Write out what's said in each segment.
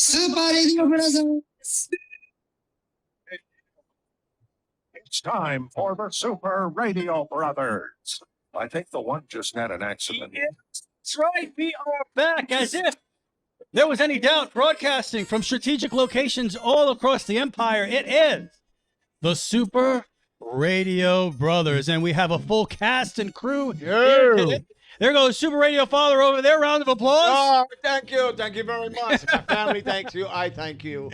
It's time for the Super Radio Brothers. I think the one just had an accident. That's right. We are back as if there was any doubt. Broadcasting from strategic locations all across the empire. It is the Super Radio Brothers, and we have a full cast and crew. Yeah. There goes Super Radio Father over there. Round of applause. Oh, thank you. Thank you very much. My family thanks you. I thank you.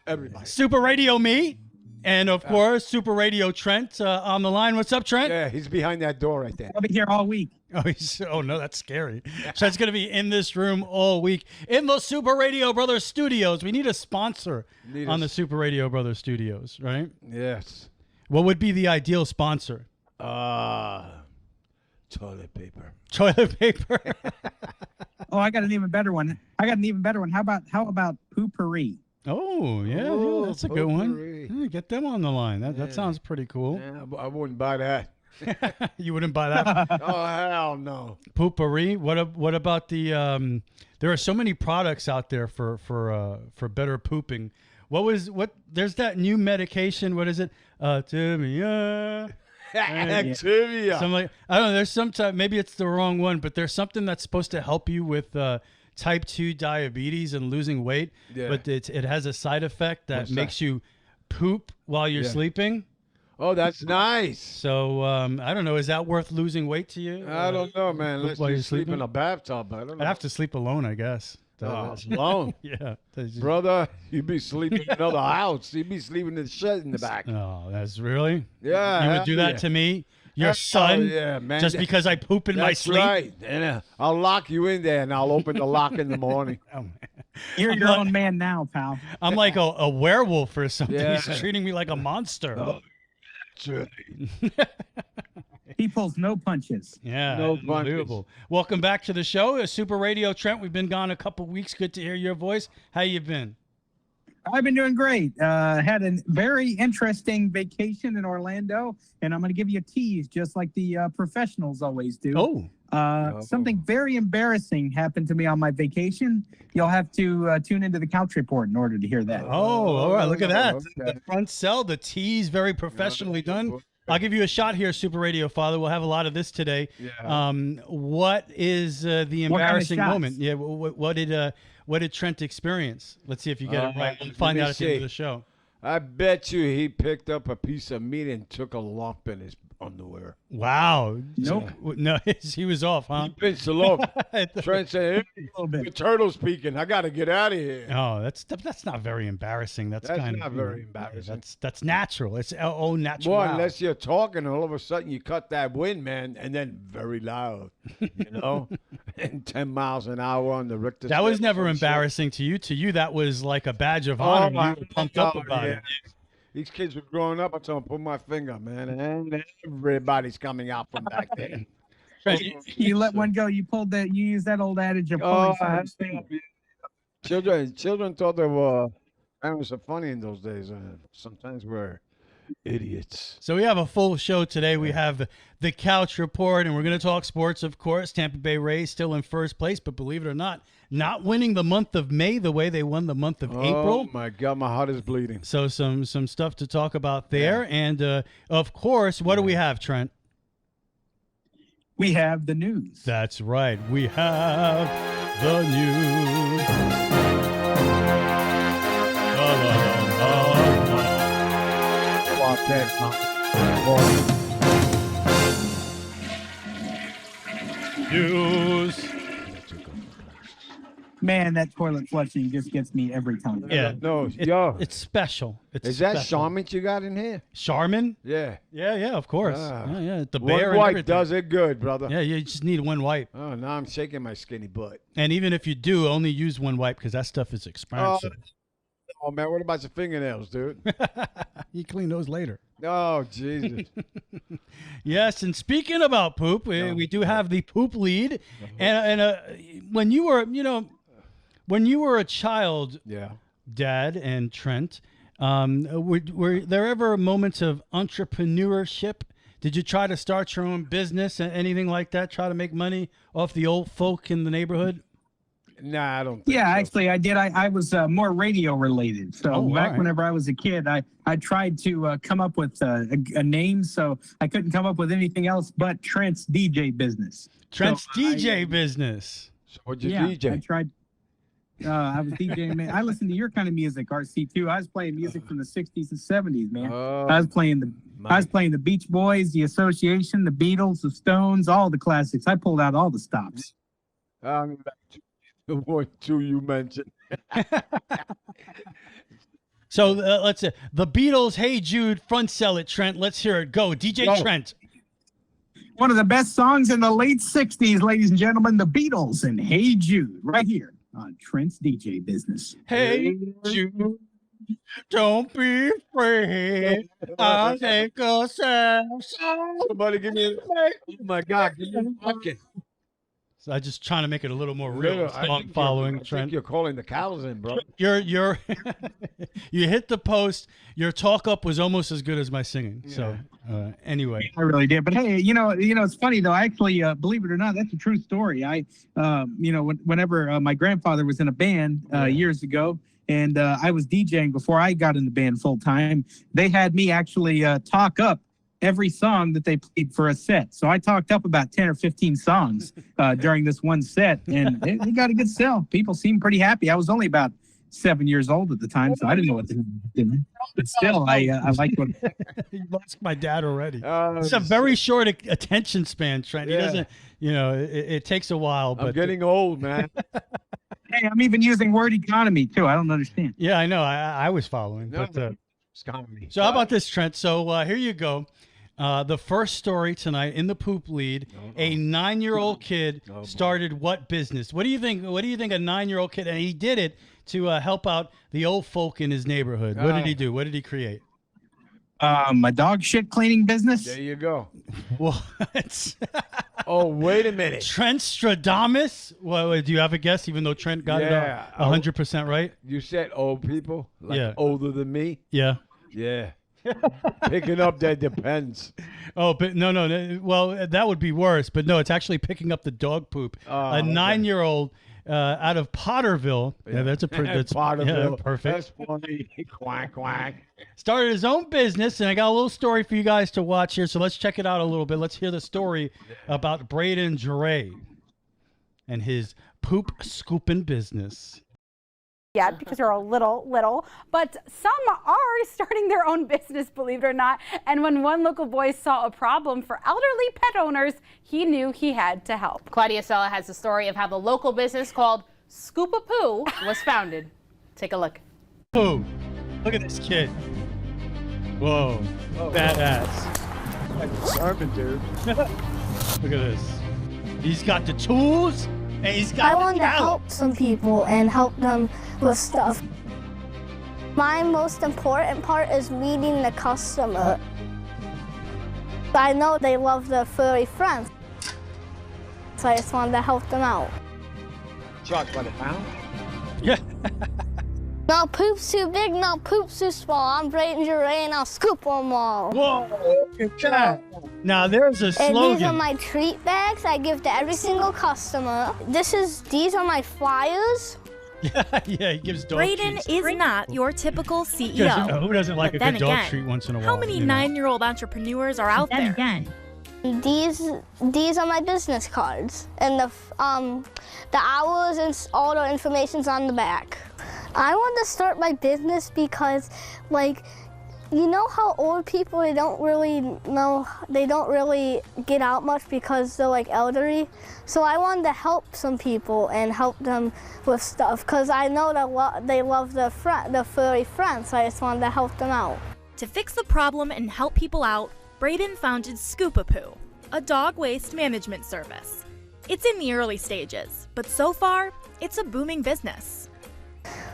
Everybody. Super Radio me. And, of course, Super Radio Trent on the line. What's up, Trent? Yeah, he's behind that door right there. I'll be here all week. Oh, no, that's scary. Trent's going to be in this room all week in the Super Radio Brothers studios. We need a sponsor on the Super Radio Brothers studios, right? Yes. What would be the ideal sponsor? Toilet paper. Toilet paper. Oh, I got an even better one. How about poopery? Oh, yeah, that's a good one. Yeah, get them on the line. That sounds pretty cool. Yeah, I wouldn't buy that. You wouldn't buy that? Oh, hell no. Poopery. What about the there are so many products out there for better pooping. There's that new medication, what is it? Activia. Activia. I don't know, there's sometimes maybe it's the wrong one, but there's something that's supposed to help you with type 2 diabetes and losing weight, but it has a side effect that makes you poop while you're sleeping. Oh, that's nice. So I don't know. Is that worth losing weight to you? I don't know, man. Let's while you're sleep sleeping in a bathtub. I don't know. I'd have to sleep alone, I guess. Alone? Yeah. Brother, you'd be sleeping in another house. You'd be sleeping in the shed in the back. Oh, that's really? Yeah. You would do that to me? Your son? Yeah, man. Just because I poop in my sleep? That's right. And, I'll lock you in there, and I'll open the lock in the morning. Oh, man. You're your own man now, pal. I'm like a werewolf or something. Yeah. He's treating me like a monster. Oh, that's right. He pulls no punches. Yeah, no unbelievable. punches. Welcome back to the show, Super Radio Trent. We've been gone a couple weeks. Good to hear your voice. How you been? I've been doing great. Had a very interesting vacation in Orlando, and I'm going to give you a tease, just like the professionals always do. Something very embarrassing happened to me on my vacation. You'll have to tune into the Couch Report in order to hear that. Oh, all right. Look at that. Okay. The front sell, the tease, very professionally done. I'll give you a shot here, Super Radio Father. We'll have a lot of this today. Yeah. What is the embarrassing moment? Yeah. What did Trent experience? Let's see if you get it right. We'll find out at the end of the show. I bet you he picked up a piece of meat and took a lump in his underwear. Wow. Nope. No, he was off, huh? He pinched the lump. Trent said, hey, the turtle's peeking. I got to get out of here. Oh, that's not very embarrassing. That's kind not of very embarrassing. That's natural. It's natural. Well, unless you're talking, all of a sudden you cut that wind, man, and then very loud, and 10 miles an hour on the Richter scale. That was never embarrassing to you. To you, that was like a badge of honor. You were pumped up about it. These kids were growing up. I told them, put my finger, man, and everybody's coming out from back there. You let one go. You used that old adage of pulling Children thought they were parents are funny in those days. Sometimes we're idiots. So we have a full show today. We have the Couch Report, and we're going to talk sports, of course. Tampa Bay Rays still in first place, but believe it or not winning the month of May the way they won the month of April. Oh, my God, my heart is bleeding. So some stuff to talk about there. Yeah. And, of course, what do we have, Trent? We have the news. That's right. We have the news. News. Man, that toilet flushing just gets me every time. Yeah, it's special. Is that Charmin you got in here? Charmin? Yeah. Yeah, of course. Yeah, the bear one wipe and does it good, brother. Yeah, you just need one wipe. Oh, now I'm shaking my skinny butt. And even if you do, only use one wipe because that stuff is expensive. Oh, man, what about your fingernails, dude? You clean those later. Oh, Jesus. Yes, and speaking about poop, we do have the poop lead. And when you were a child, Dad and Trent, were there ever moments of entrepreneurship? Did you try to start your own business and anything like that? Try to make money off the old folk in the neighborhood? Nah, I don't think Yeah, so. actually, I did. I was more radio related. So back whenever I was a kid, I tried to come up with a name. So I couldn't come up with anything else but Trent's DJ business. Trent's DJ business. So what'd you Yeah, DJ? I tried. I was DJing, man. I listened to your kind of music, RC2. I was playing music from the 60s and 70s, man. I was playing the Beach Boys, the Association, the Beatles, the Stones, all the classics. I pulled out all the stops. The one, two you mentioned. So let's the Beatles, Hey Jude, front sell it, Trent. Let's hear it. Go, DJ Trent. One of the best songs in the late 60s, ladies and gentlemen, the Beatles and Hey Jude, right here on Trent's DJ business. Hey Jude, don't be afraid. I'll take a step. Somebody give me oh my God, give me a bucket. So I'm just trying to make it a little more real. Song following Trent. You're calling the cows in, bro. You're you hit the post. Your talk up was almost as good as my singing. Yeah. So anyway, I really did. But hey, you know, it's funny though. I actually, believe it or not, that's a true story. I, whenever my grandfather was in a band years ago, and I was DJing before I got in the band full time, they had me actually talk up every song that they played for a set. So I talked up about 10 or 15 songs during this one set, and it got a good sell. People seemed pretty happy. I was only about 7 years old at the time, so I didn't know what to do. But still, I liked what... You lost my dad already. It's a very short attention span, Trent. He doesn't, it takes a while. But I'm getting old, man. Hey, I'm even using word economy, too. I don't understand. Yeah, I know. I was following. No, but economy. So how about this, Trent? So here you go. The first story tonight in the poop lead, a 9-year-old kid started what business? What do you think? What do you think a 9-year-old kid, and he did it to help out the old folk in his neighborhood. What did he do? What did he create? A dog shit cleaning business. There you go. What? Oh, wait a minute. Trent Stradamus? Well, do you have a guess, even though Trent got it 100% right? You said old people? Like older than me? Yeah. Yeah. Picking up that depends. Oh, but no. Well, that would be worse. But no, it's actually picking up the dog poop. A 9-year-old out of Potterville. Yeah, that's Potterville. Yeah, perfect. That's funny. Quack, quack. Started his own business, and I got a little story for you guys to watch here. So let's check it out a little bit. Let's hear the story about Braden Dre and his poop scooping business. Yet because you're a little, but some are starting their own business, believe it or not. And when one local boy saw a problem for elderly pet owners, he knew he had to help. Claudia Sella has the story of how the local business called Scoop-a-Poo was founded. Take a look. Poo. Look at this kid. Whoa. Badass. Dude. Look at this. He's got the tools. And he's got I want to help some people and help them with stuff. My most important part is meeting the customer. I know they love their furry friends, so I just wanted to help them out. Chuck by the pound? Yeah. No poop's too big, no poop's too small. I'm Braden Dre and I'll scoop them all. Whoa, look at that. Now there's a slogan. And these are my treat bags I give to every single customer. These are my flyers. Yeah, he gives dog Braden treats. is not your typical CEO. Who doesn't like a good dog treat once in a while? How many 9-year-old entrepreneurs are out there? These are my business cards, and the hours and all the information's on the back. I want to start my business because, like, you know how old people, they don't really get out much because they're like elderly. So I wanted to help some people and help them with stuff because I know that they love their furry friends, so I just wanted to help them out. To fix the problem and help people out, Braden founded Scoop-a-Poo, a dog waste management service. It's in the early stages, but so far, it's a booming business.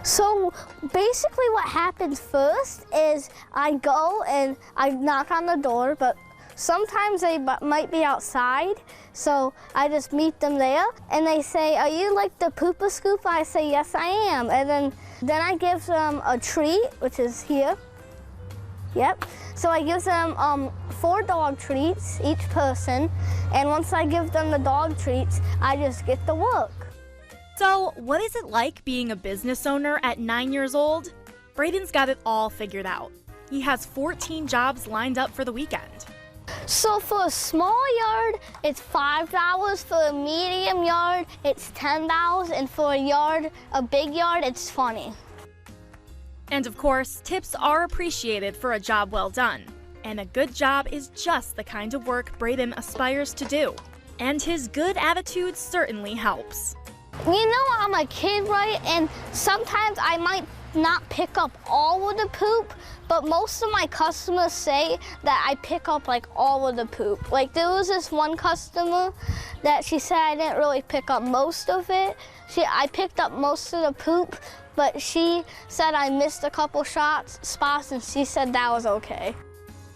So basically what happens first is I go and I knock on the door, but sometimes they might be outside, so I just meet them there, and they say, "Are you like the Poopa Scoop?" I say, "Yes, I am." And then I give them a treat, which is here. Yep. So I give them 4 dog treats, each person, and once I give them the dog treats, I just get to work. So, what is it like being a business owner at 9 years old? Braden's got it all figured out. He has 14 jobs lined up for the weekend. So for a small yard, it's $5. For a medium yard, it's $10. And for a big yard, it's $20. And of course, tips are appreciated for a job well done. And a good job is just the kind of work Braden aspires to do. And his good attitude certainly helps. You know, I'm a kid, right? And sometimes I might not pick up all of the poop, but most of my customers say that I pick up like all of the poop. Like there was this one customer that she said I didn't really pick up most of it. I picked up most of the poop, but she said I missed a couple spots, and she said that was okay.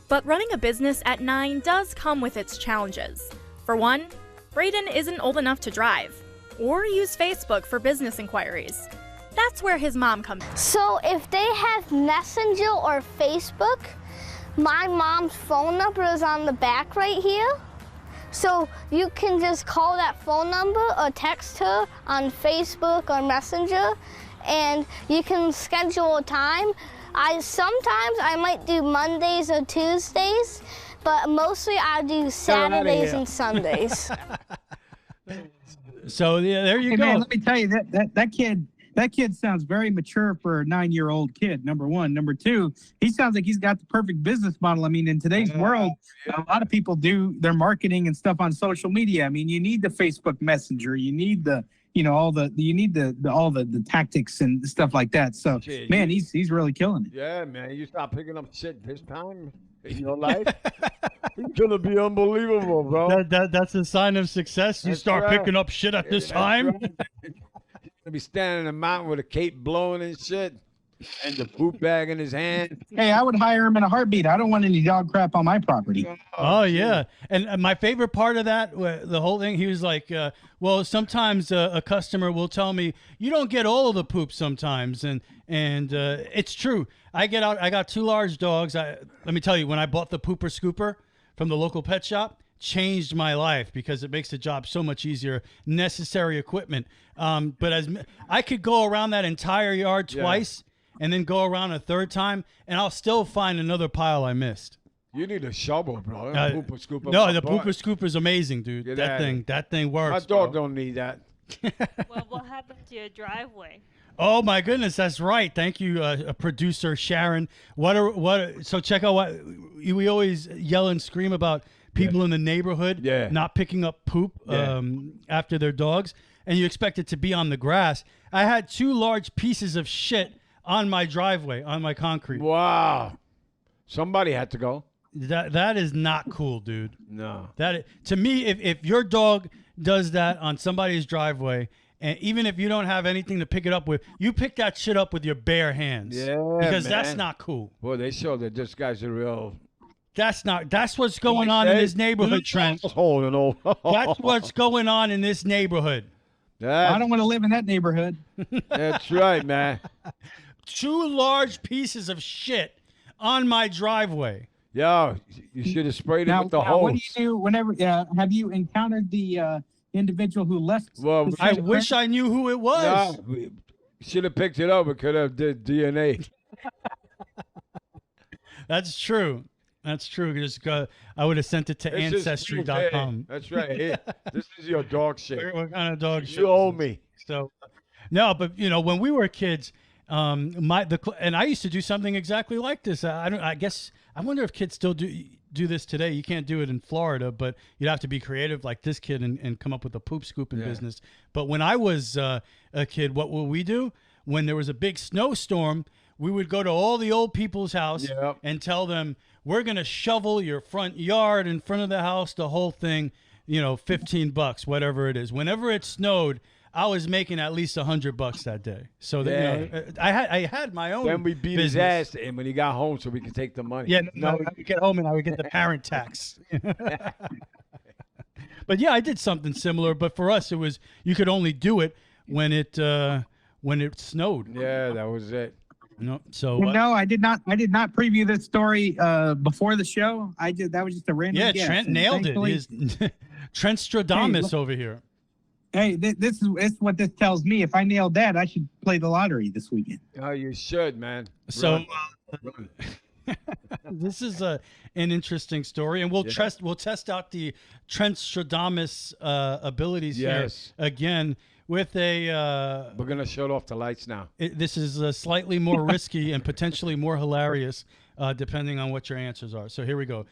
But running a business at 9 does come with its challenges. For one, Braden isn't old enough to drive or use Facebook for business inquiries. That's where his mom comes in. So if they have Messenger or Facebook, my mom's phone number is on the back right here. So you can just call that phone number or text her on Facebook or Messenger, and you can schedule a time. Sometimes I might do Mondays or Tuesdays, but mostly I do Saturdays and Sundays. So yeah, there you go. Man, let me tell you that kid sounds very mature for a 9-year-old kid. Number one. Number two, he sounds like he's got the perfect business model. I mean, in today's world, a lot of people do their marketing and stuff on social media. I mean, you need the Facebook Messenger, you need the, all the tactics and stuff like that. So, man, he's really killing it. Yeah, man, you start picking up shit this time in your life, it's gonna be unbelievable, bro. That's a sign of success. You start picking up shit at this time. Right. He's gonna be standing in the mountain with a cape blowing and shit, and the poop bag in his hand. Hey, I would hire him in a heartbeat. I don't want any dog crap on my property. Oh yeah, and my favorite part of that, the whole thing, he was like, well, sometimes a customer will tell me, you don't get all of the poop sometimes, and it's true. I got 2 large dogs. Let me tell you, when I bought the pooper scooper from the local pet shop, changed my life because it makes the job so much easier. Necessary equipment. But as I could go around that entire yard twice and then go around a third time, and I'll still find another pile I missed. You need a shovel, bro. Pooper scooper. No, the pooper scooper is amazing, dude. That thing works. My dog don't need that. Well, what happened to your driveway? Oh my goodness, that's right. Thank you, producer Sharon. So check out what we always yell and scream about people in the neighborhood not picking up poop after their dogs, and you expect it to be on the grass. I had 2 large pieces of shit on my driveway, on my concrete. Wow. Somebody had to go. That is not cool, dude. No. To me, if your dog does that on somebody's driveway, and even if you don't have anything to pick it up with, you pick that shit up with your bare hands. Yeah, because man. that's not cool. Well, they show that this guy's a real. That's what's going on in this neighborhood, Trent. That's what's going on in this neighborhood. I don't want to live in that neighborhood. That's right, man. 2 large pieces of shit on my driveway. Yo, you should have sprayed it with the hose. What do you do whenever? Have you encountered the individual who left? Well, I wish I knew who it was. No, we should have picked it up. We could have did DNA. That's true. That's true. I would have sent it to Ancestry.com. That's right. Hey, this is your dog shit. What kind of dog shit? You owe me. So, no, but when we were kids, and I used to do something exactly like this. I wonder if kids still do this today. You can't do it in Florida, but you'd have to be creative like this kid and come up with a poop scooping business. But when I was a kid, what would we do? When there was a big snowstorm, we would go to all the old people's house and tell them, we're going to shovel your front yard in front of the house, the whole thing, $15, whatever it is. Whenever it snowed, I was making at least $100 that day. So that, I had my own. Then we beat his ass, and when he got home, so we could take the money. Yeah, no, I would get home and I would get the parent tax. But yeah, I did something similar. But for us, it was you could only do it when it snowed. Yeah, that was it. No, so no, I did not preview this story before the show. That was just a random guess. Trent nailed it. Trent Stradamus over here. Hey, this is what this tells me. If I nailed that, I should play the lottery this weekend. Oh, you should, man. So this is an interesting story, and we'll test out the Trent Stradamus abilities here again with a. We're gonna shut off the lights now. This is slightly more risky and potentially more hilarious, depending on what your answers are. So here we go.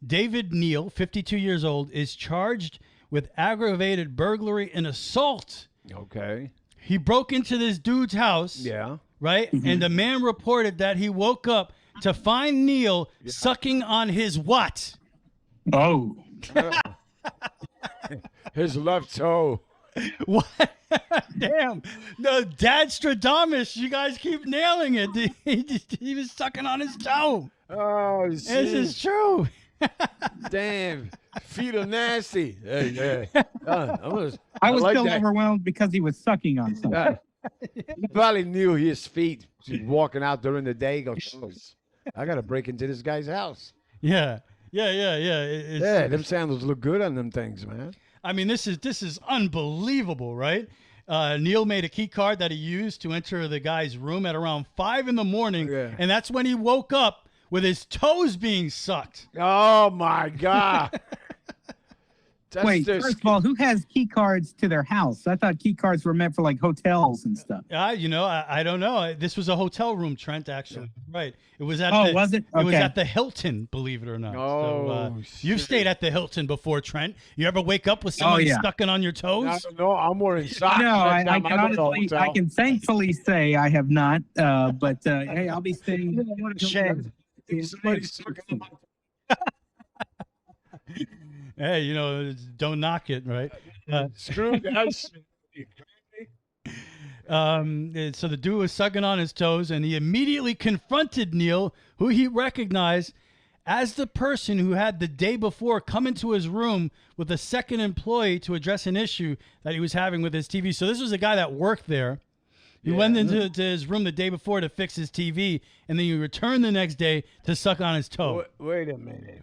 David Neal, 52 years old, is charged with aggravated burglary and assault. Okay. He broke into this dude's house. Yeah. Right? Mm-hmm. And the man reported that he woke up to find Neal sucking on his what? Oh. His left toe. What? Damn. No, Dad Stradamus, you guys keep nailing it. He was sucking on his toe. Oh, this is true. Damn. Feet are nasty. Hey. I was like still that. overwhelmed because he was sucking on something. He probably knew his feet. He's walking out during the day. He goes, "Oh, I got to break into this guy's house." Yeah. Them sandals look good on them things, man. I mean, this is unbelievable, right? Neal made a key card that he used to enter the guy's room at around 5 in the morning, and that's when he woke up with his toes being sucked. Oh my God! Wait, first of all, who has key cards to their house? I thought key cards were meant for like hotels and stuff. I don't know. This was a hotel room, Trent. Actually, right? It was at. Was it? It was at the Hilton, believe it or not. Oh, you've stayed at the Hilton before, Trent. You ever wake up with somebody stucking on your toes? No, I'm wearing socks. No, I can honestly, I can thankfully say I have not. But hey, I'll be staying. What a shame. Somebody's sucking on Hey, don't knock it, right? Screw that shit. So the dude was sucking on his toes, and he immediately confronted Neal, who he recognized as the person who had the day before come into his room with a second employee to address an issue that he was having with his TV. So this was a guy that worked there. He went into his room the day before to fix his TV, and then he returned the next day to suck on his toe. Wait a minute.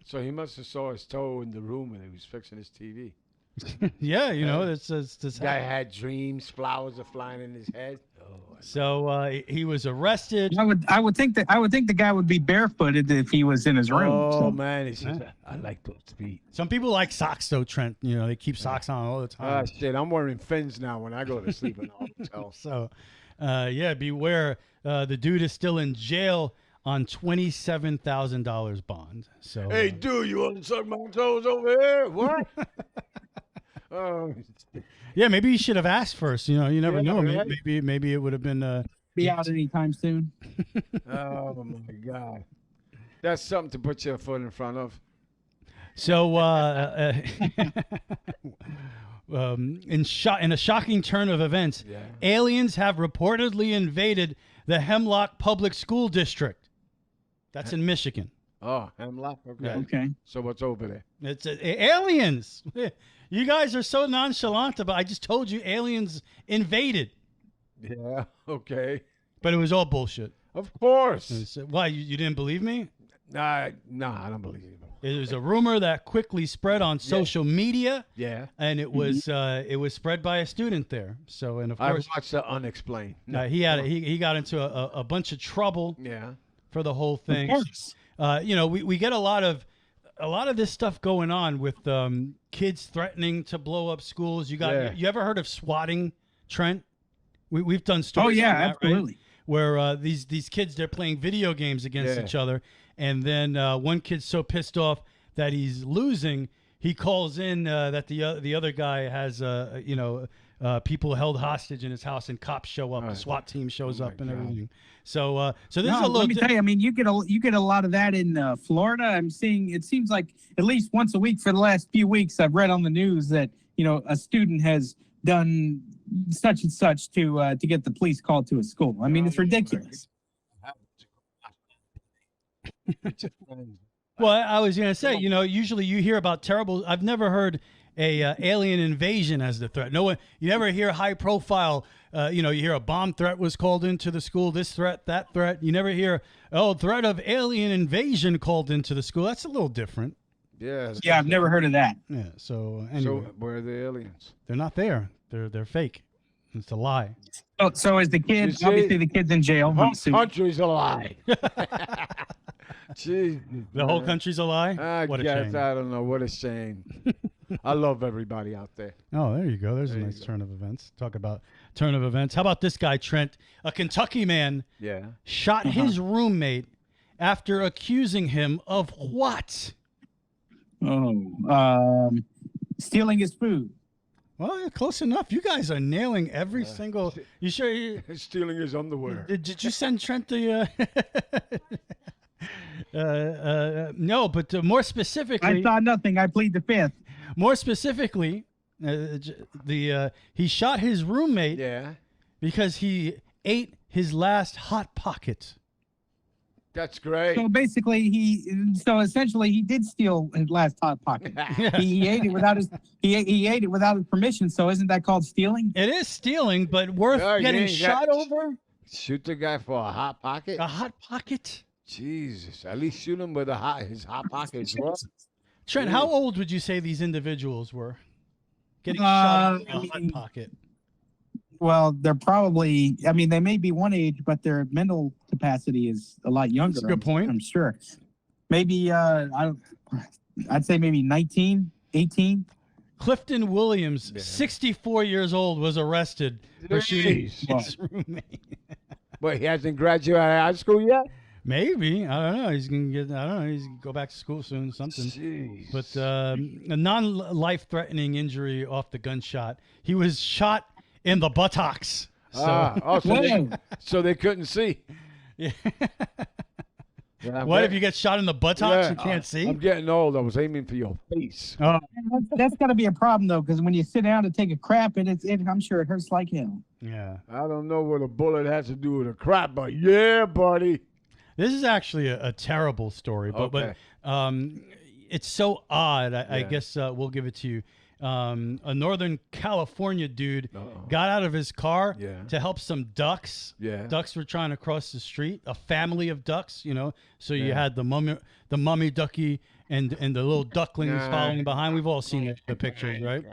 So he must have saw his toe in the room when he was fixing his TV. Yeah, this guy had dreams. Flowers are flying in his head. So he was arrested. I would think the guy would be barefooted if he was in his room. Oh man, he says, I like those feet. Some people like socks though, Trent. They keep socks on all the time. Shit, I'm wearing fins now when I go to sleep in the hotel. So, beware. The dude is still in jail on $27,000 bond. So, hey, dude, you want to suck my toes over here? What? Yeah, maybe you should have asked first. You never know. Right? Maybe it would have been be out anytime soon. Oh my God, that's something to put your foot in front of. So, in a shocking turn of events, aliens have reportedly invaded the Hemlock Public School District. That's in Michigan. Oh, Hemlock. Okay. Yeah. Okay. So what's over there? It's aliens. You guys are so nonchalant about. I just told you aliens invaded. Yeah. Okay. But it was all bullshit. Of course. Why you didn't believe me? No, I don't believe you. It was a rumor that quickly spread on social media. Yeah. And it was spread by a student there. So and of course I watched the Unexplained. He got into a bunch of trouble. Yeah. For the whole thing. Of course. We get a lot of this stuff going on with kids threatening to blow up schools. You ever heard of swatting, Trent? We've done stories. Oh yeah, on that, absolutely. Right? Where these kids, they're playing video games against each other, and then one kid's so pissed off that he's losing, he calls in that the other guy has people held hostage in his house, and cops show up, the SWAT team shows up, and everything. So this is a little. Let me tell you, I mean, you get a lot of that in Florida. I'm seeing. It seems like at least once a week for the last few weeks, I've read on the news that a student has done such and such to get the police called to a school. I mean, it's ridiculous. Well, I was gonna say, usually you hear about terrible. I've never heard a alien invasion as the threat. No one. You never hear high profile. You hear a bomb threat was called into the school. This threat, that threat. You never hear threat of alien invasion called into the school. That's a little different. Yeah. Yeah, I've never heard of that. Yeah. So anyway, So where are the aliens? they're not there. They're fake. It's a lie. So is the kid, You see? obviously the kid's in jail. The whole country's a lie. Jeez, The whole country's a lie? I What a guess shame. I don't know. What a shame. I love everybody out there. Oh, there you go. There's a There you nice go. turn of events. Talk about turn of events. How about this guy, Trent? A Kentucky man Yeah. shot his roommate after accusing him of what? Stealing his food. Well, yeah, close enough. You guys are nailing every single. You sure? Stealing his underwear. Did you send Trent the? No, but more specifically, I saw nothing. I plead the fifth. more specifically, he shot his roommate Yeah. because he ate his last Hot Pocket. That's great. So basically, essentially, he did steal his last Hot Pocket. He ate it without he ate it without his permission. So isn't that called stealing? It is stealing, but worth Yeah, you getting ain't shot got- over? Shoot the guy for a hot pocket. A Hot Pocket? Jesus, at least shoot him with his hot pocket as well. Trent, Dude. how old would you say these individuals were? Getting shot over a Hot Pocket. Well, they're probably. I mean, they may be one age, but their mental capacity is a lot younger. That's a good point. I'm sure. Maybe I'd say maybe 19, 18. Clifton Williams, 64 years old, was arrested for shooting Jeez. his roommate. But he hasn't graduated high school yet? Maybe. I don't know. He's going to get, I don't know. He's going to go back to school soon, something. Jeez. But a non-life-threatening injury off the gunshot. He was shot in the buttocks. So, so they couldn't see. Yeah. Yeah, What if you get shot in the buttocks? You can't see? I'm getting old. I was aiming for your face. Oh, That's got to be a problem though, because when you sit down to take a crap, I'm sure it hurts like hell. yeah. I don't know what a bullet has to do with a crap, but yeah, buddy. This is actually a terrible story, but it's so odd. I guess we'll give it to you. A Northern California dude got out of his car to help some ducks. Yeah. Ducks were trying to cross the street. A family of ducks, you know. So you had the mummy ducky and the little ducklings following behind. We've all seen the pictures, right?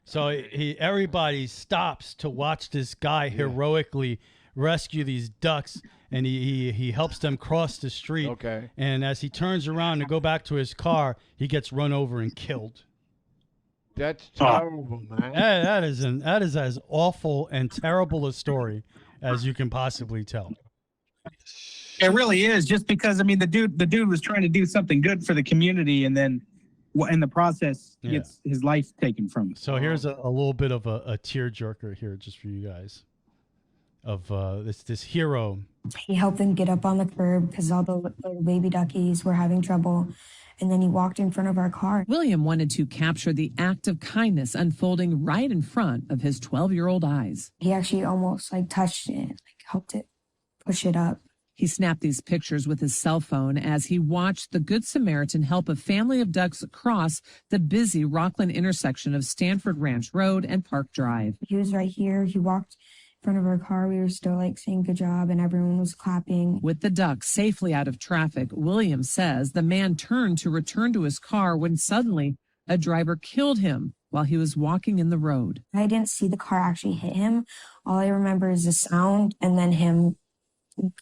So everybody stops to watch this guy heroically rescue these ducks, and he helps them cross the street. Okay. And as he turns around to go back to his car, he gets run over and killed. That's terrible, man. That is as awful and terrible a story as you can possibly tell. It really is, just because I mean the dude was trying to do something good for the community, and then in the process gets his life taken from him. So here's a little bit of a tearjerker here, just for you guys, of this hero. He helped them get up on the curb because all the little baby duckies were having trouble. And then he walked in front of our car. William wanted to capture the act of kindness unfolding right in front of his 12-year-old eyes. He actually almost touched it, helped it push it up. He snapped these pictures with his cell phone as he watched the Good Samaritan help a family of ducks cross the busy Rockland intersection of Stanford Ranch Road and Park Drive. He was right here. He walked in front of our car. We were still saying good job, and everyone was clapping. With the ducks safely out of traffic, William says the man turned to return to his car when suddenly a driver killed him while he was walking in the road. I didn't see the car actually hit him. All I remember is the sound and then him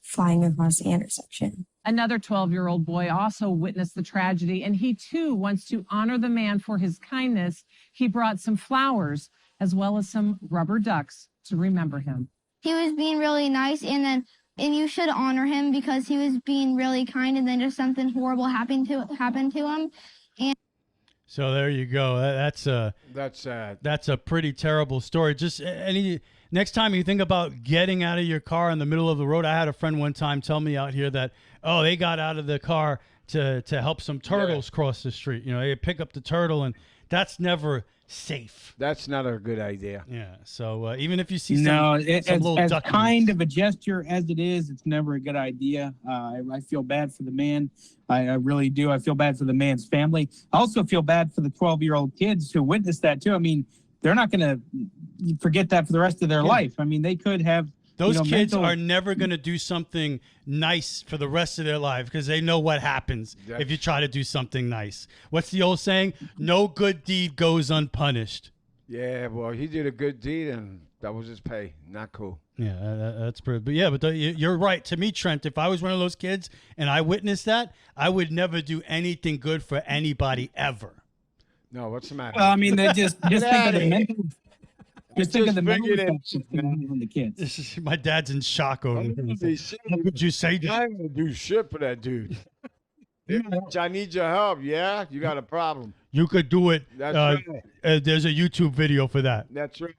flying across the intersection. Another 12-year-old boy also witnessed the tragedy, and he too wants to honor the man for his kindness. He brought some flowers as well as some rubber ducks to remember him. He was being really nice, and you should honor him because he was being really kind, and then just something horrible happened to him. And So there you go. That's sad. That's a pretty terrible story. Just next time you think about getting out of your car in the middle of the road, I had a friend one time tell me out here that they got out of the car to help some turtles cross the street. You know, they pick up the turtle, and that's never safe. That's not a good idea. Yeah. So even if you see as little kind of a gesture as it is, it's never a good idea. I feel bad for the man. I really do. I feel bad for the man's family. I also feel bad for the 12-year-old kids who witnessed that too. I mean, they're not going to forget that for the rest of their life. I mean, they could have Those kids are never going to do something nice for the rest of their life because they know what happens if you try to do something nice. What's the old saying? No good deed goes unpunished. Yeah, well, he did a good deed, and that was his pay. Not cool. Yeah, that's pretty. But yeah, but you're right. To me, Trent, if I was one of those kids and I witnessed that, I would never do anything good for anybody ever. No, what's the matter? Well, I mean, they just think of the mental. Just think of the mental effects on the kids. My dad's in shock over this. How could you say that? I'm gonna do shit for that dude. I need your help. Yeah, you got a problem. You could do it. That's right. There's a YouTube video for that. That's right.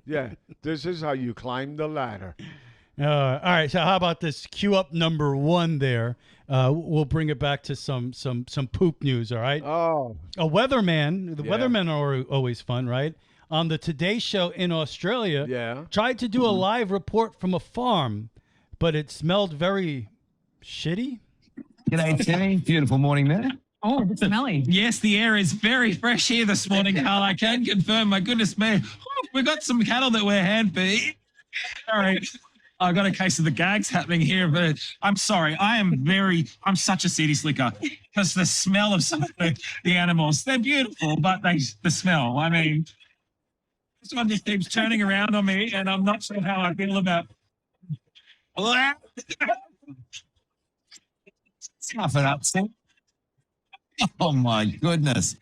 Yeah, this is how you climb the ladder. All right. So how about this? Cue up number 1 there. We'll bring it back to some poop news. All right. Oh. A weatherman. The weathermen are always fun, right? On the Today Show in Australia, tried to do a live report from a farm, but it smelled very shitty. G'day, Timmy. Beautiful morning there. Oh, it's smelly. Yes, the air is very fresh here this morning, Carl. I can confirm. My goodness me. We've got some cattle that we're hand-feeding. All right. I've got a case of the gags happening here, but I'm sorry. I'm such a city slicker because the smell of some of the animals, they're beautiful, but the smell, I mean, this one just keeps turning around on me, and I'm not sure how I feel about Stuff it up, Sam. Oh, my goodness.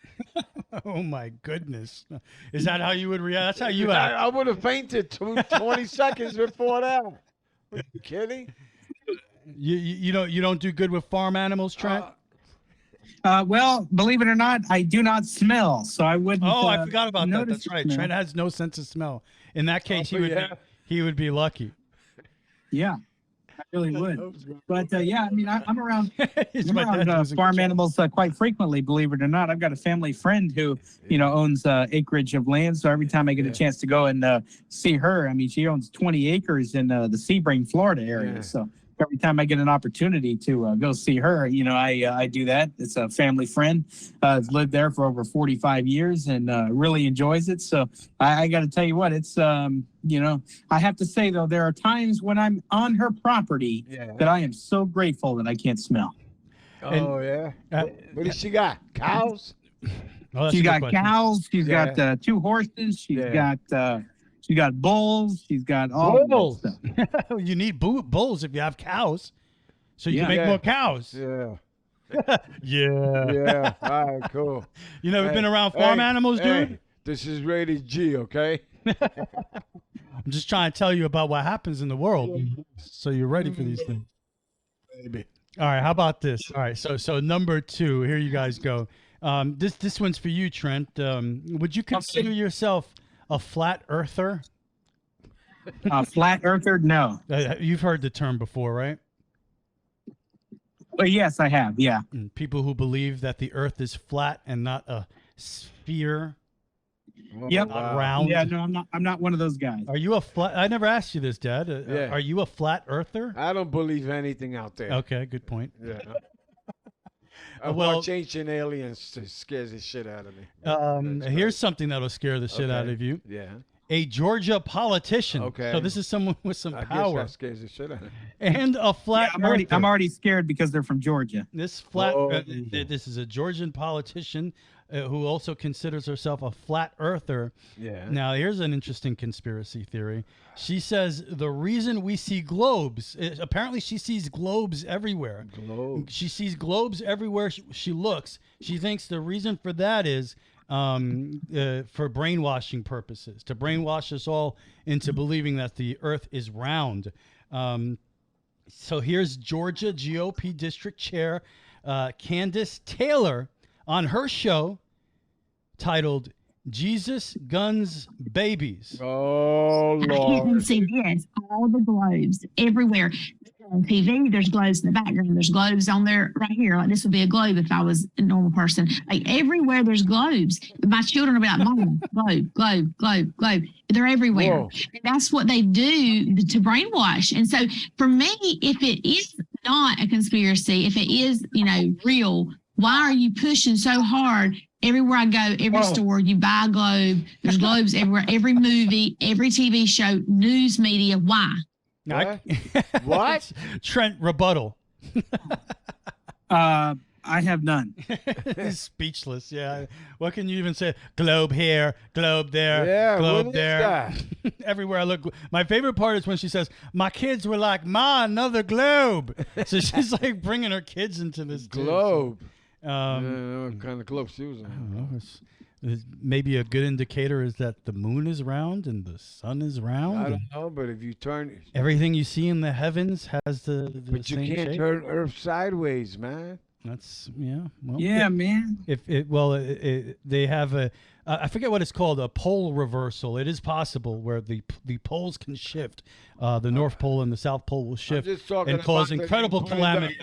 Oh, my goodness. Is that how you would react? That's how you act. I would have fainted 20 seconds before that. Are you kidding? You don't do good with farm animals, Trent? Well, believe it or not, I do not smell, so I wouldn't. Oh, I forgot about that. That's right. Smell. Trent has no sense of smell. In that case, he would be lucky. Yeah, I really would. But yeah, I mean, I'm around, farm animals quite frequently. Believe it or not, I've got a family friend who, owns acreage of land. So every time I get a chance to go and see her, I mean, she owns 20 acres in the Sebring, Florida area. Yeah. So every time I get an opportunity to go see her, I do that. It's a family friend. Has lived there for over 45 years and really enjoys it. So I got to tell you what, it's, I have to say, though, there are times when I'm on her property that I am so grateful that I can't smell. Oh, yeah. What does she got? Cows? She's got cows. She's got 2 horses. She's got bulls. She's got all bulls. Stuff. You need bulls if you have cows, so you can make more cows. Yeah. Yeah. All right, cool. You never been around farm animals, dude? Hey, this is rated G, okay? I'm just trying to tell you about what happens in the world, so you're ready for these things. Baby. All right, how about this? All right, so number 2, here you guys go. This one's for you, Trent. Would you consider yourself a flat earther? Flat earther? No. You've heard the term before, right? Well, yes, I have. Yeah. People who believe that the earth is flat and not a sphere. Yep. Not round. Yeah, no, I'm not one of those guys. Are you a flat? I never asked you this, Dad. Are you a flat earther? I don't believe anything out there. Okay, good point. Yeah. Watch Ancient Aliens scares the shit out of me. Here's something that'll scare the shit out of you. Yeah. A Georgia politician. Okay. So this is someone with some power. Guess that scares the shit out of me. And a flat earther. I'm already scared because they're from Georgia. This is a Georgian politician who also considers herself a flat earther. Yeah. Now, here's an interesting conspiracy theory. She says the reason we see globes, apparently she sees globes everywhere. She sees globes everywhere she looks. She thinks the reason for that is for brainwashing purposes, to brainwash us all into believing that the earth is round. So here's Georgia GOP District Chair Candace Taylor on her show titled Jesus, Guns, Babies. Oh, Lord. You can see this, all the globes everywhere. On TV, there's globes in the background. There's globes on there right here. Like this would be a globe if I was a normal person. Like everywhere there's globes. My children will be like, Mom, globe, globe, globe, globe. They're everywhere. And that's what they do to brainwash. And so for me, if it is not a conspiracy, if it is, real, why are you pushing so hard Everywhere I go, every store, you buy a globe. There's globes everywhere. Every movie, every TV show, news media. Why? What? Trent, rebuttal. I have none. He's speechless. Yeah. What can you even say? Globe here, globe there, Yeah, globe what is there. that? Everywhere I look. My favorite part is when she says, "My kids were like, Ma, another globe." So she's like bringing her kids into this globe. Too. What kind of globe she was I don't know. Maybe a good indicator is that the moon is round and the sun is round. I don't know, but if you turn everything you see in the heavens has the but same you can't shape. turn Earth sideways, man. That's well, yeah, man. If they have a I forget what it's called, a pole reversal. It is possible where the poles can shift. The North Pole and the South Pole will shift and cause incredible calamity.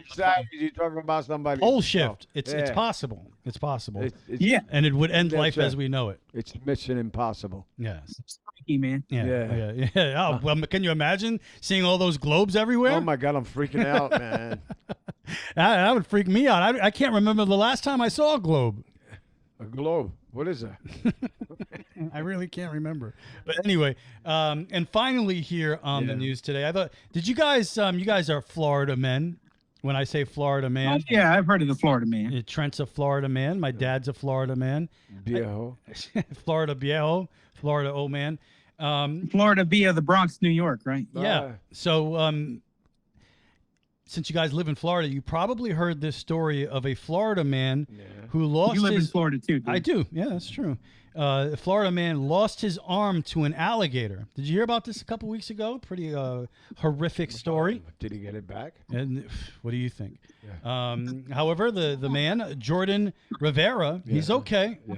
You're talking about somebody. Pole shift. It's possible. It's possible. Yeah, and it would end life right. as we know it. It's mission impossible. Yes. Freaky, man. Yeah. Oh, well, can you imagine seeing all those globes everywhere? Oh my God, I'm freaking out, man. That would freak me out. I can't remember the last time I saw a globe. A globe. What is that? I really can't remember. But anyway, and finally here on the news today, I thought, did you guys are Florida men. When I say Florida man. Yeah, I've heard of the Florida man. Trent's a Florida man. My dad's a Florida man. Viejo. Florida viejo. Florida old man. Florida via the Bronx, New York, right? Yeah. So since you guys live in Florida, you probably heard this story of a Florida man who lost You live in Florida too, dude. I do. Yeah, that's true. A Florida man lost his arm to an alligator. Did you hear about this a couple weeks ago? Pretty horrific story. Did he get it back? And what do you think? Yeah. However, the man, Jordan Rivera, he's okay. Yeah.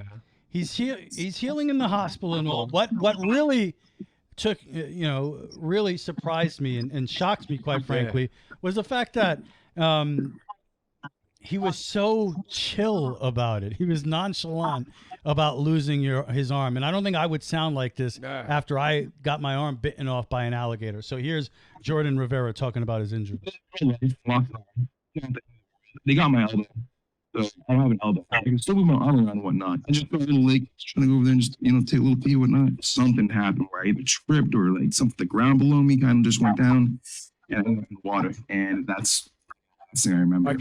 He's healing in the hospital and all. What really took really surprised me and shocked me, quite frankly, was the fact that he was so chill about it. He was nonchalant about losing his arm. And I don't think I would sound like this after I got my arm bitten off by an alligator. So here's Jordan Rivera talking about his injuries. They got my elbow. So I don't have an elbow. I can still move my arm around and whatnot. I just got a little lake, trying to go over there and just, take a little pee and whatnot. Something happened where I either tripped or the ground below me kind of just went down and I went in the water. And that's the thing I remember. I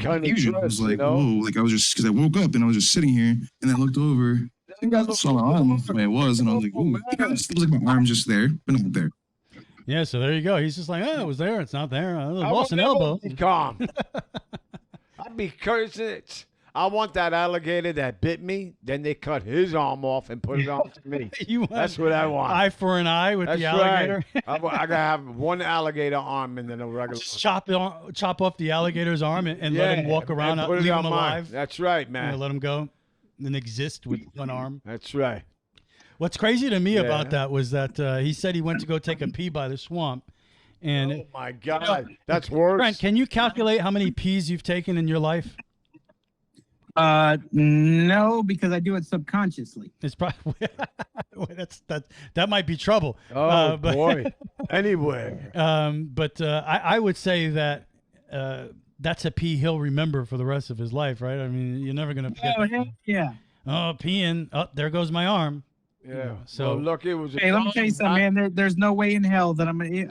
was like, whoa, I was just, because I woke up and I was just sitting here and I looked over. I think I saw my arm the way it was and I was like, ooh, it was like my arm's just there, but not there. Yeah, so there you go. He's just like, it was there, it's not there. I lost an elbow. Calm. I'd be cursing. I want that alligator that bit me. Then they cut his arm off and put it on to me. That's what I want. Eye for an eye with the alligator. Right. I gotta have one alligator arm and then a regular. Just chop off the alligator's arm and let him walk around, leave him alive. That's right, man. Let him go and exist with one arm. That's right. What's crazy to me about that was that he said he went to go take a pee by the swamp. And oh my God, that's worse. Brent, can you calculate how many pees you've taken in your life? No, because I do it subconsciously. It's probably that might be trouble. Oh boy, anywhere. But I would say that that's a pee he'll remember for the rest of his life, right? I mean, you're never gonna forget. Oh heck yeah. Oh, peeing. Oh, there goes my arm. Yeah. So look, it was. Hey, let me tell you something, man. There's no way in hell that I may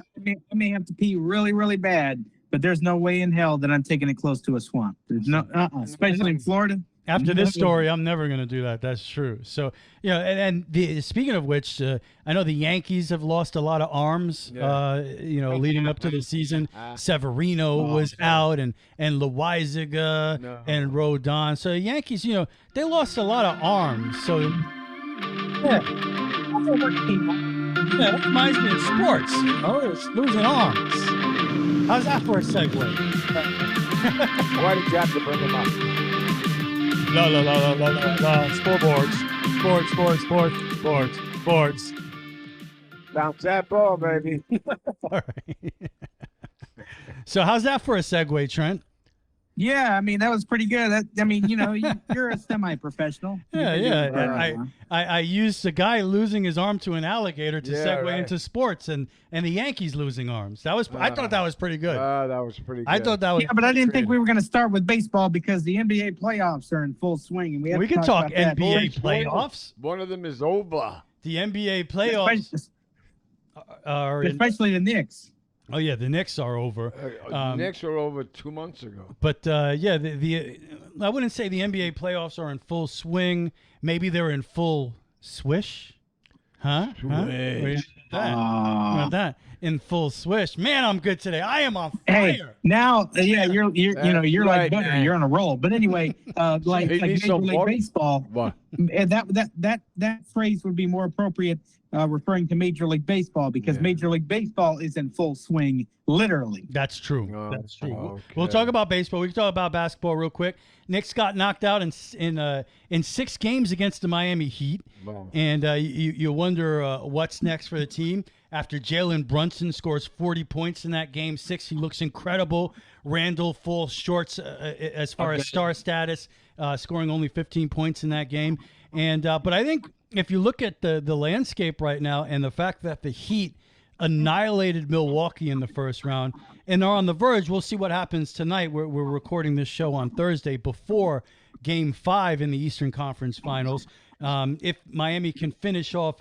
have to pee really, really bad. But there's no way in hell that I'm taking it close to a swamp. There's no, especially in Florida. After this story, I'm never going to do that. That's true. So, and speaking of which, I know the Yankees have lost a lot of arms, leading up to the season. Severino was out and Loaiziga and Rodon. So the Yankees, they lost a lot of arms. So, yeah, that reminds me of sports. It's losing arms. How's that for a segue? Why did you have to bring him up? Sports. Bounce that ball, baby. All right. So how's that for a segue, Trent? Yeah, I mean that was pretty good. You're a semi-professional. I used a guy losing his arm to an alligator to segue into sports, and the Yankees losing arms. I thought that was pretty good. That was pretty good. I thought that was. Yeah, but I didn't think we were going to start with baseball because the NBA playoffs are in full swing, and we can talk NBA playoffs. One of them is over. The NBA playoffs are especially the Knicks. Oh yeah, the Knicks are over. The Knicks are over 2 months ago. But the I wouldn't say the NBA playoffs are in full swing. Maybe they're in full swish, huh? Swish. About that in full swish. Man, I'm good today. I am on fire. Hey, now, you're like butter. You're on a roll. But anyway, like Major League Baseball. What? That phrase would be more appropriate. Referring to Major League Baseball because Major League Baseball is in full swing, literally. That's true. That's true. Okay. We'll talk about baseball. We can talk about basketball real quick. Knicks got knocked out in 6 games against the Miami Heat, and you wonder what's next for the team after Jalen Brunson scores 40 points in that game 6. He looks incredible. Randall falls short as far as star status, scoring only 15 points in that game, and but I think. If you look at the landscape right now and the fact that the Heat annihilated Milwaukee in the first round and are on the verge, we'll see what happens tonight. We're recording this show on Thursday before Game 5 in the Eastern Conference Finals. If Miami can finish off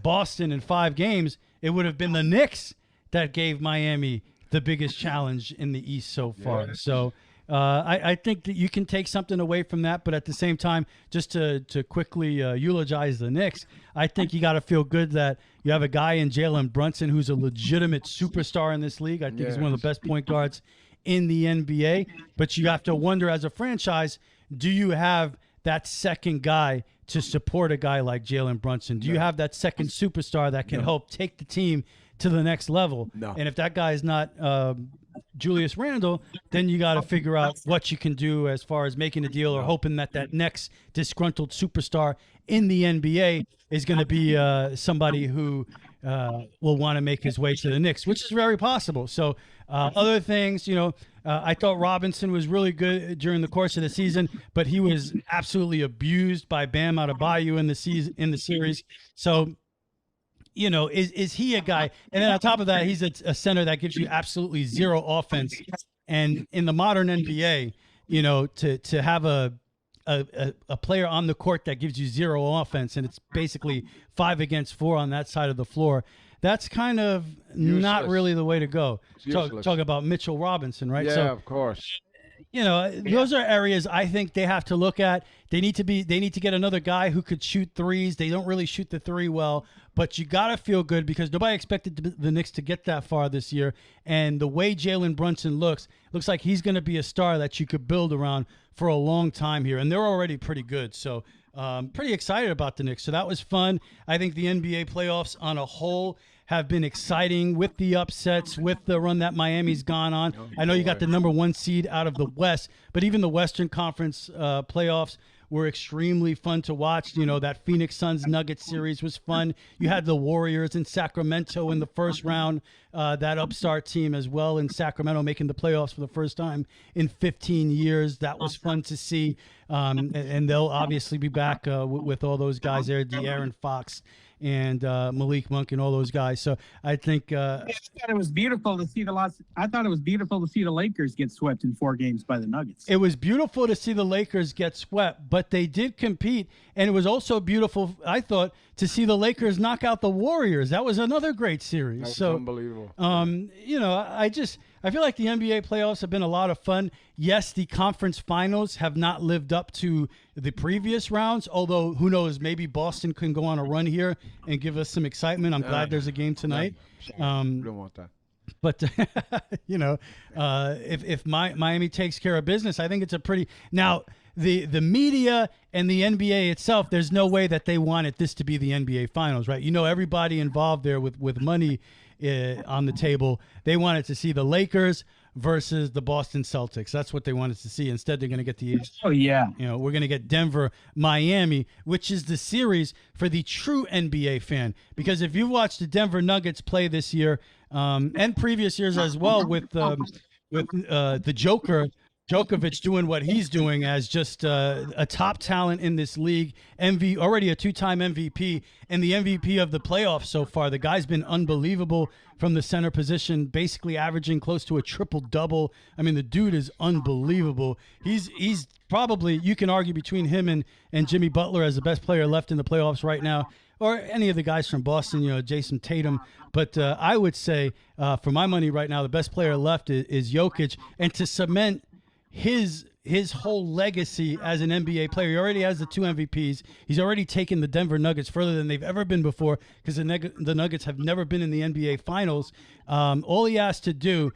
Boston in 5 games, it would have been the Knicks that gave Miami the biggest challenge in the East so far. Yes. So I think that you can take something away from that, but at the same time, just to quickly eulogize the Knicks, I think you got to feel good that you have a guy in Jalen Brunson who's a legitimate superstar in this league. I think he's one of the best point guards in the NBA, but you have to wonder as a franchise, do you have that second guy to support a guy like Jalen Brunson? Do you have that second superstar that can help take the team to the next level? No. And if that guy is not Julius Randle, then you got to figure out what you can do as far as making a deal or hoping that next disgruntled superstar in the NBA is going to be somebody who will want to make his way to the Knicks, which is very possible. So other things, I thought Robinson was really good during the course of the season, but he was absolutely abused by Bam Adebayo in the series. So, is he a guy? And then on top of that, he's a center that gives you absolutely zero offense. And in the modern NBA, to have a player on the court that gives you zero offense, and it's basically 5 against 4 on that side of the floor, that's kind of not really the way to go. Talk about Mitchell Robinson, right? Yeah, so, of course. Those are areas I think they have to look at. They need to get another guy who could shoot threes. They don't really shoot the three well, but you got to feel good because nobody expected the Knicks to get that far this year. And the way Jalen Brunson looks like he's going to be a star that you could build around for a long time here. And they're already pretty good. So pretty excited about the Knicks. So that was fun. I think the NBA playoffs on a whole have been exciting with the upsets, with the run that Miami's gone on. I know you got the number 1 seed out of the West, but even the Western Conference playoffs were extremely fun to watch. That Phoenix Suns Nuggets series was fun. You had the Warriors in Sacramento in the first round, that upstart team as well in Sacramento making the playoffs for the first time in 15 years. That was fun to see. And they'll obviously be back with all those guys there, De'Aaron Fox and Malik Monk and all those guys. So I think I thought it was beautiful to see the Lakers get swept in 4 games by the Nuggets. It was beautiful to see the Lakers get swept, but they did compete, and it was also beautiful, I thought, to see the Lakers knock out the Warriors. That was another great series. That's so unbelievable. I feel like the NBA playoffs have been a lot of fun. Yes, the conference finals have not lived up to the previous rounds, although who knows, maybe Boston can go on a run here and give us some excitement. I'm glad there's a game tonight. Don't want that. But, if Miami takes care of business, I think it's a pretty – now, the media and the NBA itself, there's no way that they wanted this to be the NBA Finals, right? Everybody involved there with money on the table, they wanted to see the Lakers versus the Boston Celtics. That's what they wanted to see. Instead, they're going to get we're going to get Denver, Miami, which is the series for the true NBA fan. Because if you've watched the Denver Nuggets play this year and previous years as well with the Joker Djokovic doing what he's doing as just a top talent in this league, already a 2-time MVP and the MVP of the playoffs so far. The guy's been unbelievable from the center position, basically averaging close to a triple-double. I mean, the dude is unbelievable. He's probably, you can argue between him and Jimmy Butler as the best player left in the playoffs right now, or any of the guys from Boston, Jason Tatum. But I would say, for my money right now, the best player left is Jokic. And to cement his whole legacy as an NBA player, he already has the 2 MVPs. He's already taken the Denver Nuggets further than they've ever been before, because the Nuggets have never been in the NBA Finals. All he has to do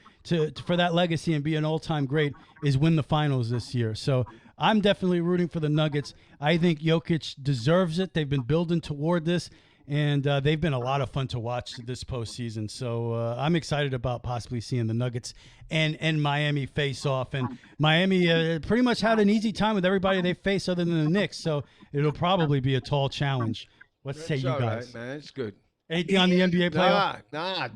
for that legacy and be an all-time great is win the Finals this year. So I'm definitely rooting for the Nuggets. I think Jokic deserves it. They've been building toward this, and they've been a lot of fun to watch this postseason. So I'm excited about possibly seeing the Nuggets and Miami face off. And Miami pretty much had an easy time with everybody they face other than the Knicks. So it'll probably be a tall challenge. What say you guys? Right, man, it's good. Anything on the NBA playoff? Nah.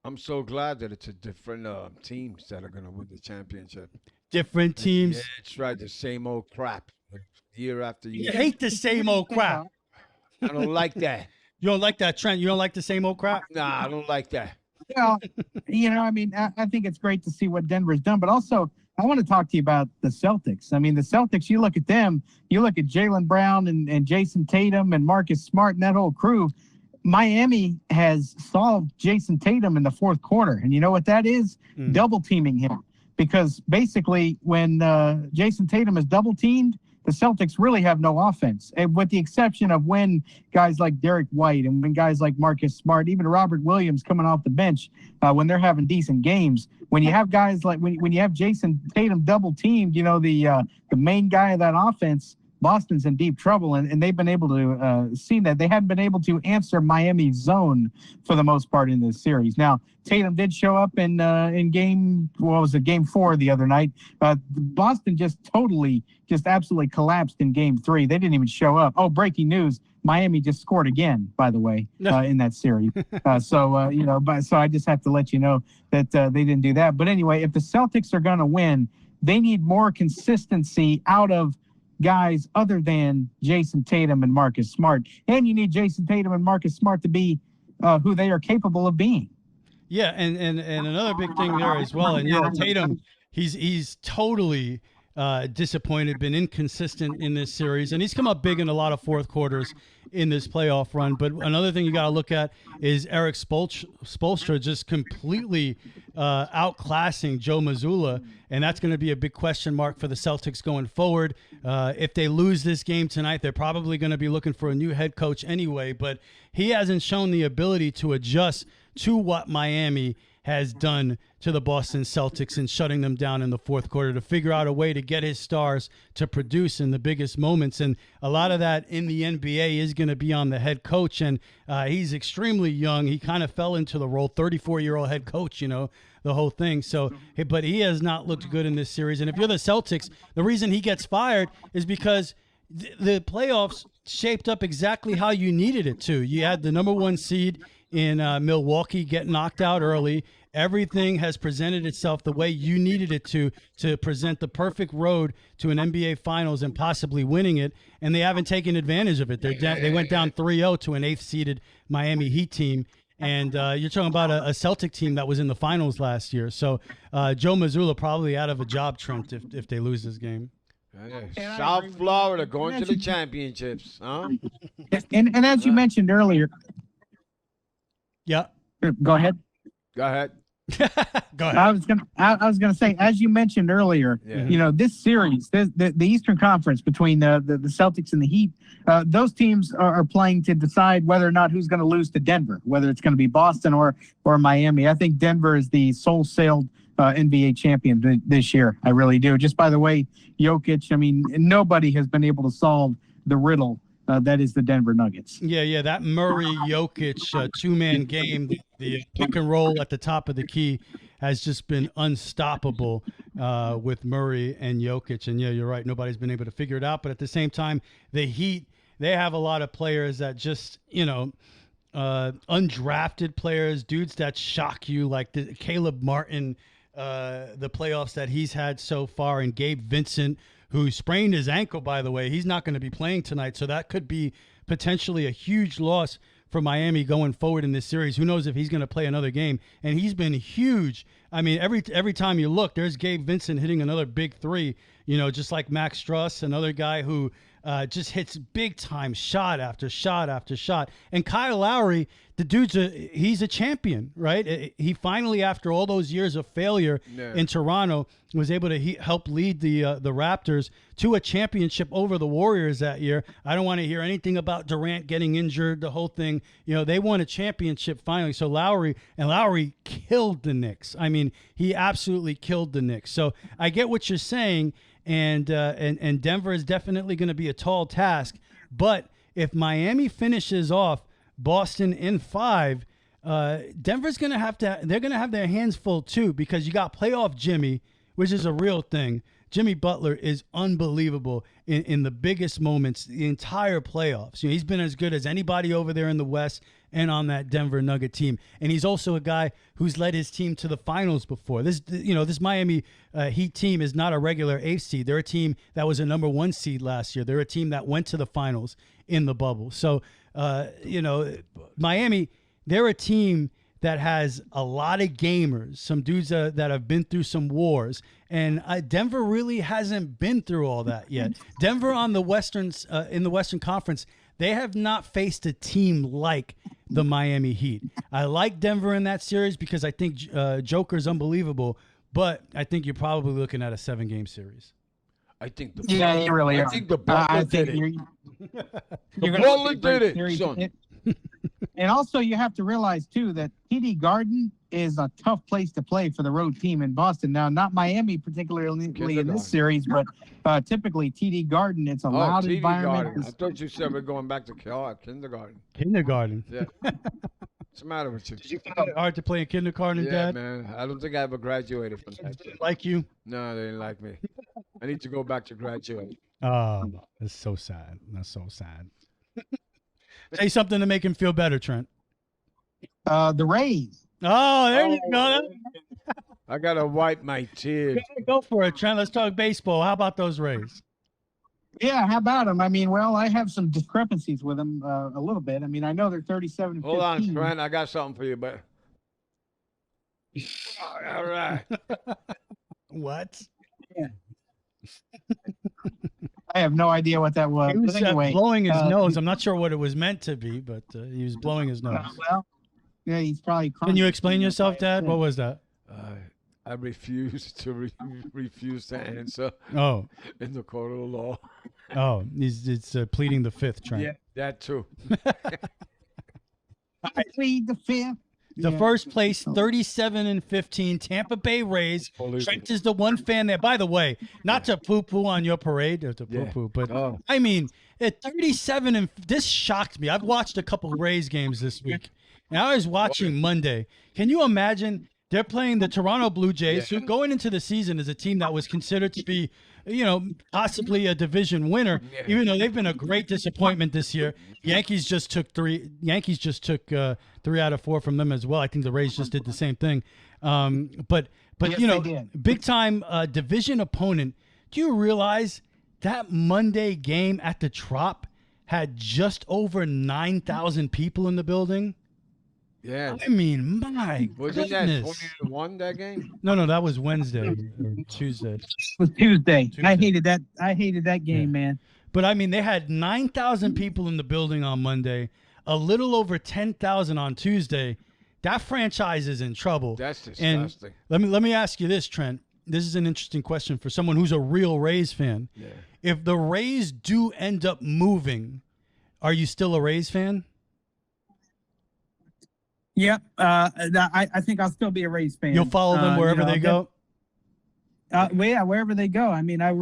I'm so glad that it's a different teams that are going to win the championship. Different teams? Yeah, it's right. The same old crap year after year. You hate the same old crap. I don't like that. You don't like that, Trent? You don't like the same old crap? Nah, I don't like that. Well, I mean, I think it's great to see what Denver's done, but also I want to talk to you about the Celtics. I mean, the Celtics, you look at them, you look at Jaylen Brown and Jason Tatum and Marcus Smart and that whole crew. Miami has solved Jason Tatum in the fourth quarter. And you know what that is? Double teaming him. Because basically when Jason Tatum is double teamed, the Celtics really have no offense, and with the exception of when guys like Derek White and when guys like Marcus Smart, even Robert Williams coming off the bench, when they're having decent games. When you have guys like when you have Jason Tatum double teamed, the main guy of that offense, Boston's in deep trouble, and they've been able to see that. They haven't been able to answer Miami's zone for the most part in this series. Now, Tatum did show up in game 4 the other night. Boston just absolutely collapsed in game 3. They didn't even show up. Oh, breaking news. Miami just scored again, by the way, in that series. So I just have to let you know that they didn't do that. But anyway, if the Celtics are going to win, they need more consistency out of guys other than Jason Tatum and Marcus Smart. And you need Jason Tatum and Marcus Smart to be who they are capable of being. Yeah, and another big thing there as well. And Tatum, he's totally disappointed, been inconsistent in this series, and he's come up big in a lot of fourth quarters in this playoff run. But another thing you got to look at is Eric Spoelstra just completely outclassing Joe Mazzulla, and that's going to be a big question mark for the Celtics going forward. If they lose this game tonight, they're probably going to be looking for a new head coach anyway, but he hasn't shown the ability to adjust to what Miami has done to the Boston Celtics in shutting them down in the fourth quarter, to figure out a way to get his stars to produce in the biggest moments. And a lot of that in the NBA is going to be on the head coach, and he's extremely young. He kind of fell into the role, 34-year-old head coach, the whole thing. So, but he has not looked good in this series. And if you're the Celtics, the reason he gets fired is because the playoffs shaped up exactly how you needed it to. You had the number 1 seed in Milwaukee get knocked out early. Everything has presented itself the way you needed it to present the perfect road to an NBA Finals and possibly winning it, and they haven't taken advantage of it. They went down 3-0 to an 8th-seeded Miami Heat team, and you're talking about a Celtic team that was in the Finals last year. So Joe Mazzulla probably out of a job, Trent, if they lose this game. South Florida going to the championships, huh? And as you mentioned earlier. Yeah. Go ahead. Go ahead. Go ahead. I was gonna say, as you mentioned earlier, this series, the Eastern Conference between the Celtics and the Heat, those teams are playing to decide whether or not who's going to lose to Denver, whether it's going to be Boston or Miami. I think Denver is the soul-sailed NBA champion this year. I really do. Just by the way, Jokic, I mean, nobody has been able to solve the riddle that is the Denver Nuggets. Yeah, that Murray-Jokic two-man game, the pick and roll at the top of the key has just been unstoppable with Murray and Jokic. And yeah, you're right, nobody's been able to figure it out. But at the same time, the Heat, they have a lot of players that just, undrafted players, dudes that shock you, like the Caleb Martin, the playoffs that he's had so far. And Gabe Vincent, who sprained his ankle, by the way, he's not going to be playing tonight. So that could be potentially a huge loss for Miami going forward in this series. Who knows if he's going to play another game? And he's been huge. I mean, every time you look, there's Gabe Vincent hitting another big three, just like Max Struss, another guy who just hits big time shot after shot after shot. And Kyle Lowry, the dude's he's a champion, right? He finally, after all those years of failure in Toronto, was able to help lead the Raptors to a championship over the Warriors that year. I don't want to hear anything about Durant getting injured, the whole thing. They won a championship finally. So Lowry killed the Knicks. I mean, he absolutely killed the Knicks. So I get what you're saying. And Denver is definitely going to be a tall task. But if Miami finishes off Boston in 5, Denver's going to have their hands full too, because you got playoff Jimmy, which is a real thing. Jimmy Butler is unbelievable in the biggest moments, the entire playoffs. He's been as good as anybody over there in the West and on that Denver Nugget team. And he's also a guy who's led his team to the finals before. This Miami Heat team is not a regular 8th seed. They're a team that was a number 1 seed last year. They're a team that went to the finals in the bubble. So, Miami, they're a team that has a lot of gamers, some dudes that have been through some wars. And Denver really hasn't been through all that yet. Denver on the in the Western Conference, they have not faced a team like the Miami Heat. I like Denver in that series because I think Joker's unbelievable, but I think you're probably looking at a 7-game series. I think the you really are. I think the Butler did it. The Butler did it, son. And also, you have to realize, too, that TD Garden is a tough place to play for the road team in Boston. Now, not Miami particularly in this series, but typically TD Garden, it's a loud TD environment. Garden. I thought you said we're going back to kindergarten. Kindergarten. Yeah. What's the matter with you? Did you find it hard to play in kindergarten, Dad? Yeah, man. I don't think I ever graduated from that. Like you? No, they didn't like me. I need to go back to graduate. Oh, that's so sad. That's so sad. Say something to make him feel better, Trent. The Rays. Oh, there you go. I got to wipe my tears. Go for it, Trent. Let's talk baseball. How about those Rays? Yeah, how about them? I mean, well, I have some discrepancies with them a little bit. I mean, I know they're 37 and 15. Hold on, Trent. I got something for you, but all right. What? Yeah. I have no idea what that was. He was but anyway, blowing his nose. I'm not sure what it was meant to be, but he was blowing his nose. Well, yeah, he's probably crying. Can you explain yourself, Dad? What was that? I refuse to refuse to answer. Oh, in the court of law. Oh, it's pleading the fifth, Trent. Yeah, that too. I plead the fifth. The first place, 37 and 15, Tampa Bay Rays. Trent is the one fan there. By the way, not to poo-poo on your parade, or to poo-poo, but I mean, at 37 and this shocked me. I've watched a couple Rays games this week, and I was watching Monday. Can you imagine? They're playing the Toronto Blue Jays, who going into the season is a team that was considered to be, possibly a division winner, even though they've been a great disappointment this year. Yankees just took 3 out of 4 from them as well. I think the Rays just did the same thing. But yes, big time division opponent. Do you realize that Monday game at the Trop had just over 9,000 people in the building? Yeah. I mean, my Wasn't goodness. that 20-1 that game? No, that was Wednesday or Tuesday. It was Tuesday. I hated that game, man. But I mean, they had 9,000 people in the building on Monday, a little over 10,000 on Tuesday. That franchise is in trouble. That's disgusting. And let me ask you this, Trent. This is an interesting question for someone who's a real Rays fan. Yeah. If the Rays do end up moving, are you still a Rays fan? Yep. I think I'll still be a Rays fan. You'll follow them wherever they go? Well, yeah, wherever they go. I mean, I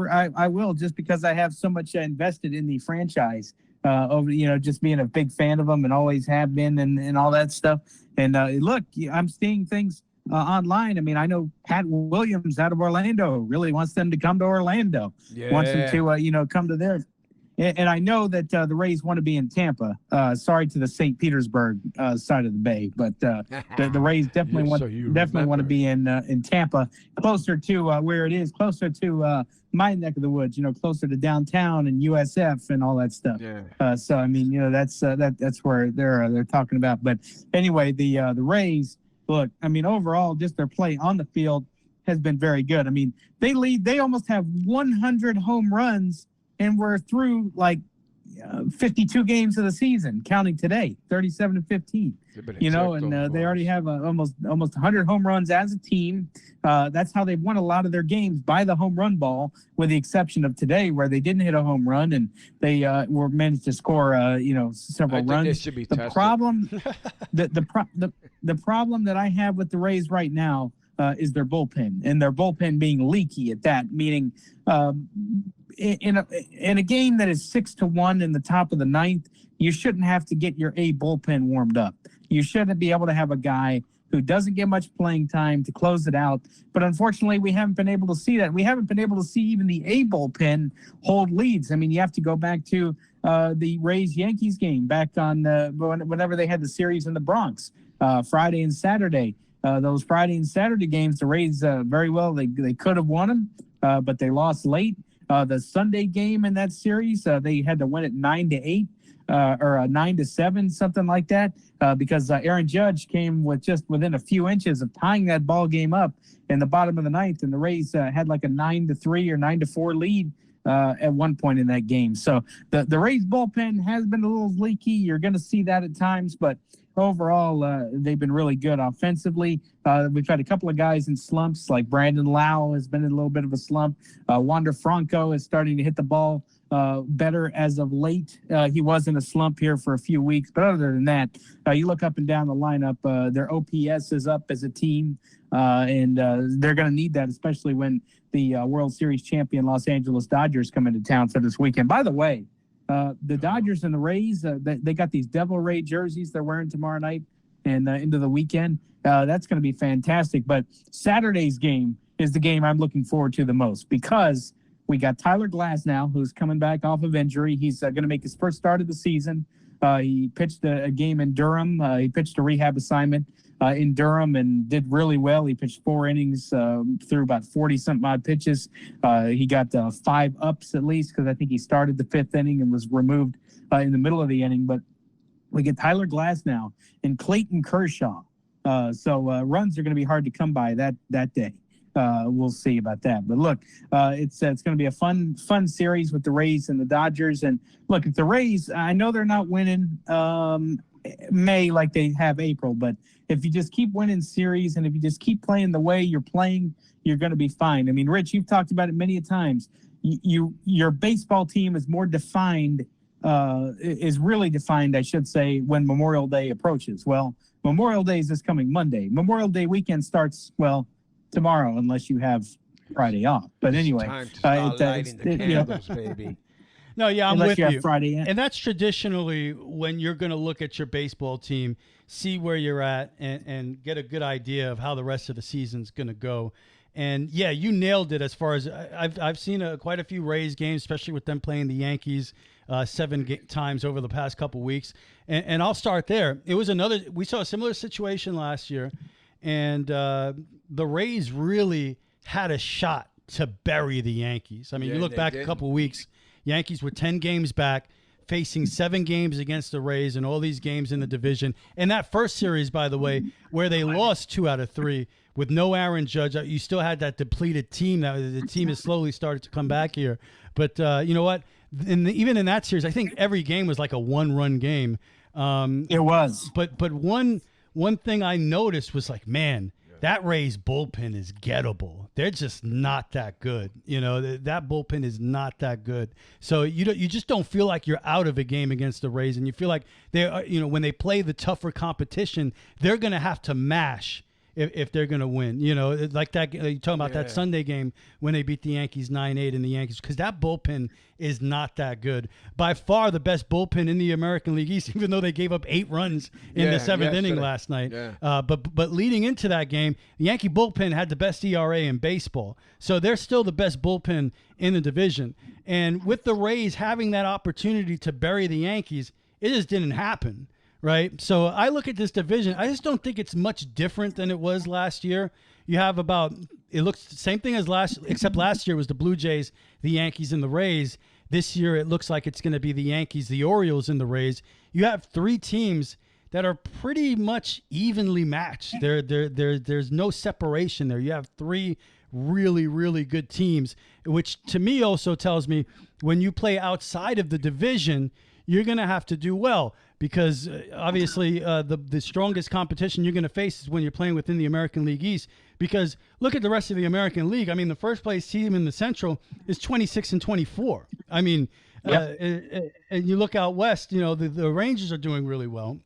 will, just because I have so much invested in the franchise over, just being a big fan of them and always have been and all that stuff. And look, I'm seeing things online. I mean, I know Pat Williams out of Orlando really wants them to come to Orlando. Yeah. Wants them to, come to theirs. and I know that the Rays want to be in Tampa. Sorry to the St. Petersburg side of the bay, but the Rays definitely want to be in Tampa, closer to where it is, closer to my neck of the woods. Closer to downtown and USF and all that stuff. Yeah. So I mean, that's where they're talking about. But anyway, the Rays. Look, I mean, overall, just their play on the field has been very good. I mean, they almost have 100 home runs, and we're through like 52 games of the season, counting today, 37-15. And they already have almost 100 home runs as a team. That's how they've won a lot of their games, by the home run ball, with the exception of today, where they didn't hit a home run and they were managed to score several runs. The problem that I have with the Rays right now is their bullpen, and their bullpen being leaky at that, meaning in a game that is 6-1 in the top of the ninth, you shouldn't have to get your A bullpen warmed up. You shouldn't be able to have a guy who doesn't get much playing time to close it out. But unfortunately, we haven't been able to see that. We haven't been able to see even the A bullpen hold leads. I mean, you have to go back to the Rays-Yankees game back on whenever they had the series in the Bronx, Friday and Saturday. Those Friday and Saturday games, the Rays very well, they could have won them, but they lost late. The Sunday game in that series, they had to win it 9-8 or 9-7, something like that, because Aaron Judge came with just within a few inches of tying that ball game up in the bottom of the ninth, and the Rays had like a 9-3 or 9-4 lead at one point in that game. So the Rays bullpen has been a little leaky. You're going to see that at times, but overall, they've been really good offensively. We've had a couple of guys in slumps, like Brandon Lau has been in a little bit of a slump. Wander Franco is starting to hit the ball better as of late. He was in a slump here for a few weeks, but other than that, you look up and down the lineup, their OPS is up as a team, and they're going to need that, especially when the World Series champion Los Angeles Dodgers come into town for this weekend. By the way, the Dodgers and the Rays, they got these Devil Ray jerseys they're wearing tomorrow night and into the weekend. That's going to be fantastic. But Saturday's game is the game I'm looking forward to the most, because we got Tyler Glasnow, who's coming back off of injury. He's going to make his first start of the season. He pitched a game in Durham. He pitched a rehab assignment in Durham and did really well. He pitched 4 innings through about 40-something odd pitches. He got 5 ups at least, because I think he started the 5th inning and was removed in the middle of the inning. But we get Tyler Glasnow and Clayton Kershaw. So runs are going to be hard to come by that day. We'll see about that. But look, it's going to be a fun series with the Rays and the Dodgers. And look, if the Rays, I know they're not winning May like they have April, but if you just keep winning series and if you just keep playing the way you're playing, you're going to be fine. I mean, Rich, you've talked about it many a times. Your baseball team is more defined, is really defined, I should say, when Memorial Day approaches. Well, Memorial Day is this coming Monday. Memorial Day weekend starts, well, tomorrow, unless you have Friday off. But anyway, baby. No, yeah, I'm with you. Friday, and that's traditionally when you're going to look at your baseball team, see where you're at, and get a good idea of how the rest of the season's going to go. And yeah, you nailed it. As far as I've seen quite a few Rays games, especially with them playing the Yankees 7 times over the past couple weeks. And I'll start there. It was we saw a similar situation last year, and the Rays really had a shot to bury the Yankees. I mean, you look back a couple weeks, Yankees were 10 games back, facing 7 games against the Rays and all these games in the division. And that first series, by the way, where they lost 2 out of 3 with no Aaron Judge, you still had that depleted team. The team has slowly started to come back here. But you know what? Even in that series, I think every game was like a 1-run game. It was. But one thing I noticed was like, man, that Rays bullpen is gettable. They're just not that good. You know, that bullpen is not that good. So you just don't feel like you're out of a game against the Rays, and you feel like they are, when they play the tougher competition, they're going to have to mash if they're going to win. You know, like that. You're talking about that Sunday game when they beat the Yankees 9-8 in the Yankees, because that bullpen is not that good. By far the best bullpen in the American League East, even though they gave up 8 runs in the 7th inning last night. Yeah. But leading into that game, the Yankee bullpen had the best ERA in baseball. So they're still the best bullpen in the division. And with the Rays having that opportunity to bury the Yankees, it just didn't happen. Right. So I look at this division. I just don't think it's much different than it was last year. You have it looks the same thing as except last year was the Blue Jays, the Yankees, and the Rays. This year it looks like it's going to be the Yankees, the Orioles, and the Rays. You have 3 teams that are pretty much evenly matched. There's no separation there. You have 3 really, really good teams, which to me also tells me when you play outside of the division, you're going to have to do well, because obviously the strongest competition you're going to face is when you're playing within the American League East. Because look at the rest of the American League. I mean, the first place team in the Central is 26-24. I mean, and you look out west, you know, the Rangers are doing really well,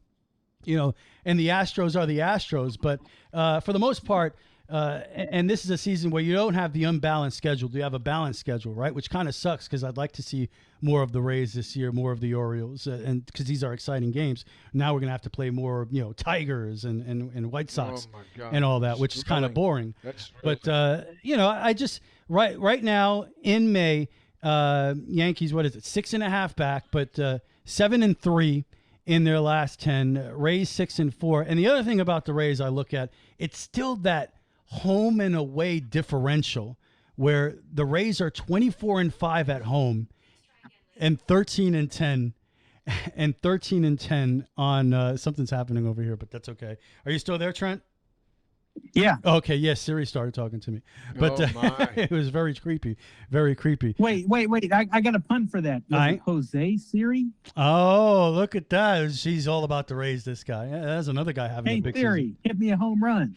you know, and the Astros are the Astros. But for the most part, and this is a season where you don't have the unbalanced schedule. You have a balanced schedule, right? Which kind of sucks, because I'd like to see more of the Rays this year, more of the Orioles, and because these are exciting games. Now we're going to have to play more, you know, Tigers and White Sox and all that, which is kind of boring. But, you know, I just right now in May, Yankees, what is it, 6.5 back, but 7-3 in their last 10. Rays 6-4. And the other thing about the Rays I look at, it's still that home and away differential, where the Rays are 24-5 at home and 13-10 and 13-10 on something's happening over here, but that's okay. Are you still there, Trent? Yeah. Okay. Yes. Siri started talking to me, but it was very creepy. Very creepy. Wait. I got a pun for that. Jose Siri? Oh, look at that. She's all about the Rays, this guy. Yeah, there's another guy having a big Siri, season. hit me a home run.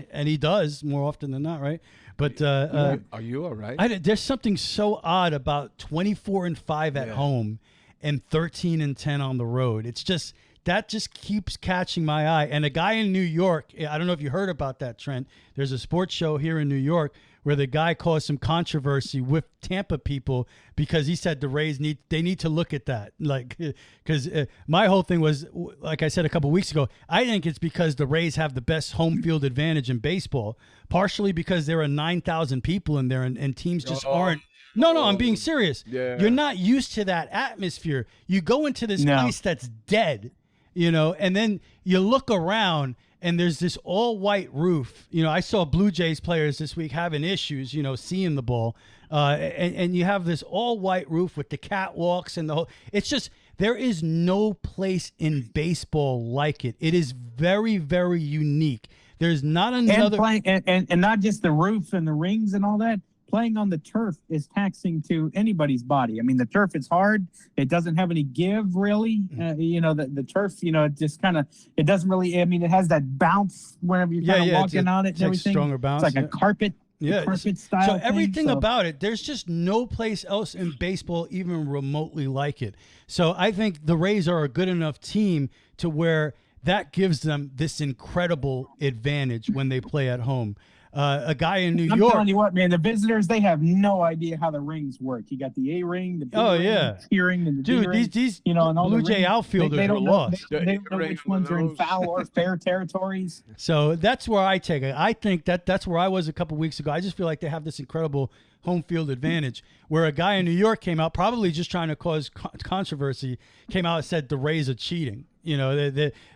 And he does more often than not, right? But are you all right? There's something so odd about 24-5 at home and 13-10 on the road. It's just that just keeps catching my eye. And a guy in New York, I don't know if you heard about that, Trent. There's a sports show here in New York where the guy caused some controversy with Tampa people because he said the Rays need to look at that. Like, because my whole thing was, like I said a couple weeks ago, I think it's because the Rays have the best home field advantage in baseball, partially because there are 9,000 people in there and teams just aren't. No, I'm being serious. Yeah. You're not used to that atmosphere. You go into this place that's dead, you know, and then you look around and there's this all white roof. You know, I saw Blue Jays players this week having issues, you know, seeing the ball. And you have this all white roof with the catwalks and the whole, it's just, there is no place in baseball like it. It is very, very unique. There's not another. And not just the roof and the rings and all that. Playing on the turf is taxing to anybody's body. I mean, the turf is hard. It doesn't have any give, really. You know, the turf, you know, it just kind of, it doesn't really, I mean, it has that bounce whenever you're kind of walking on it and everything. Stronger bounce. It's like a carpet. Carpet style. So everything about it, there's just no place else in baseball even remotely like it. So I think the Rays are a good enough team to where that gives them this incredible advantage when they play at home. A guy in New York. I'm telling you what, man, the visitors, they have no idea how the rings work. You got the A ring, the B ring, the T ring, and the D ring. These you know, and all Blue Jay outfielders are lost. They don't know which ones are in foul or fair territories. So that's where I take it. I think that's where I was a couple weeks ago. I just feel like they have this incredible home field advantage where a guy in New York came out, probably just trying to cause controversy, came out and said the Rays are cheating. You know,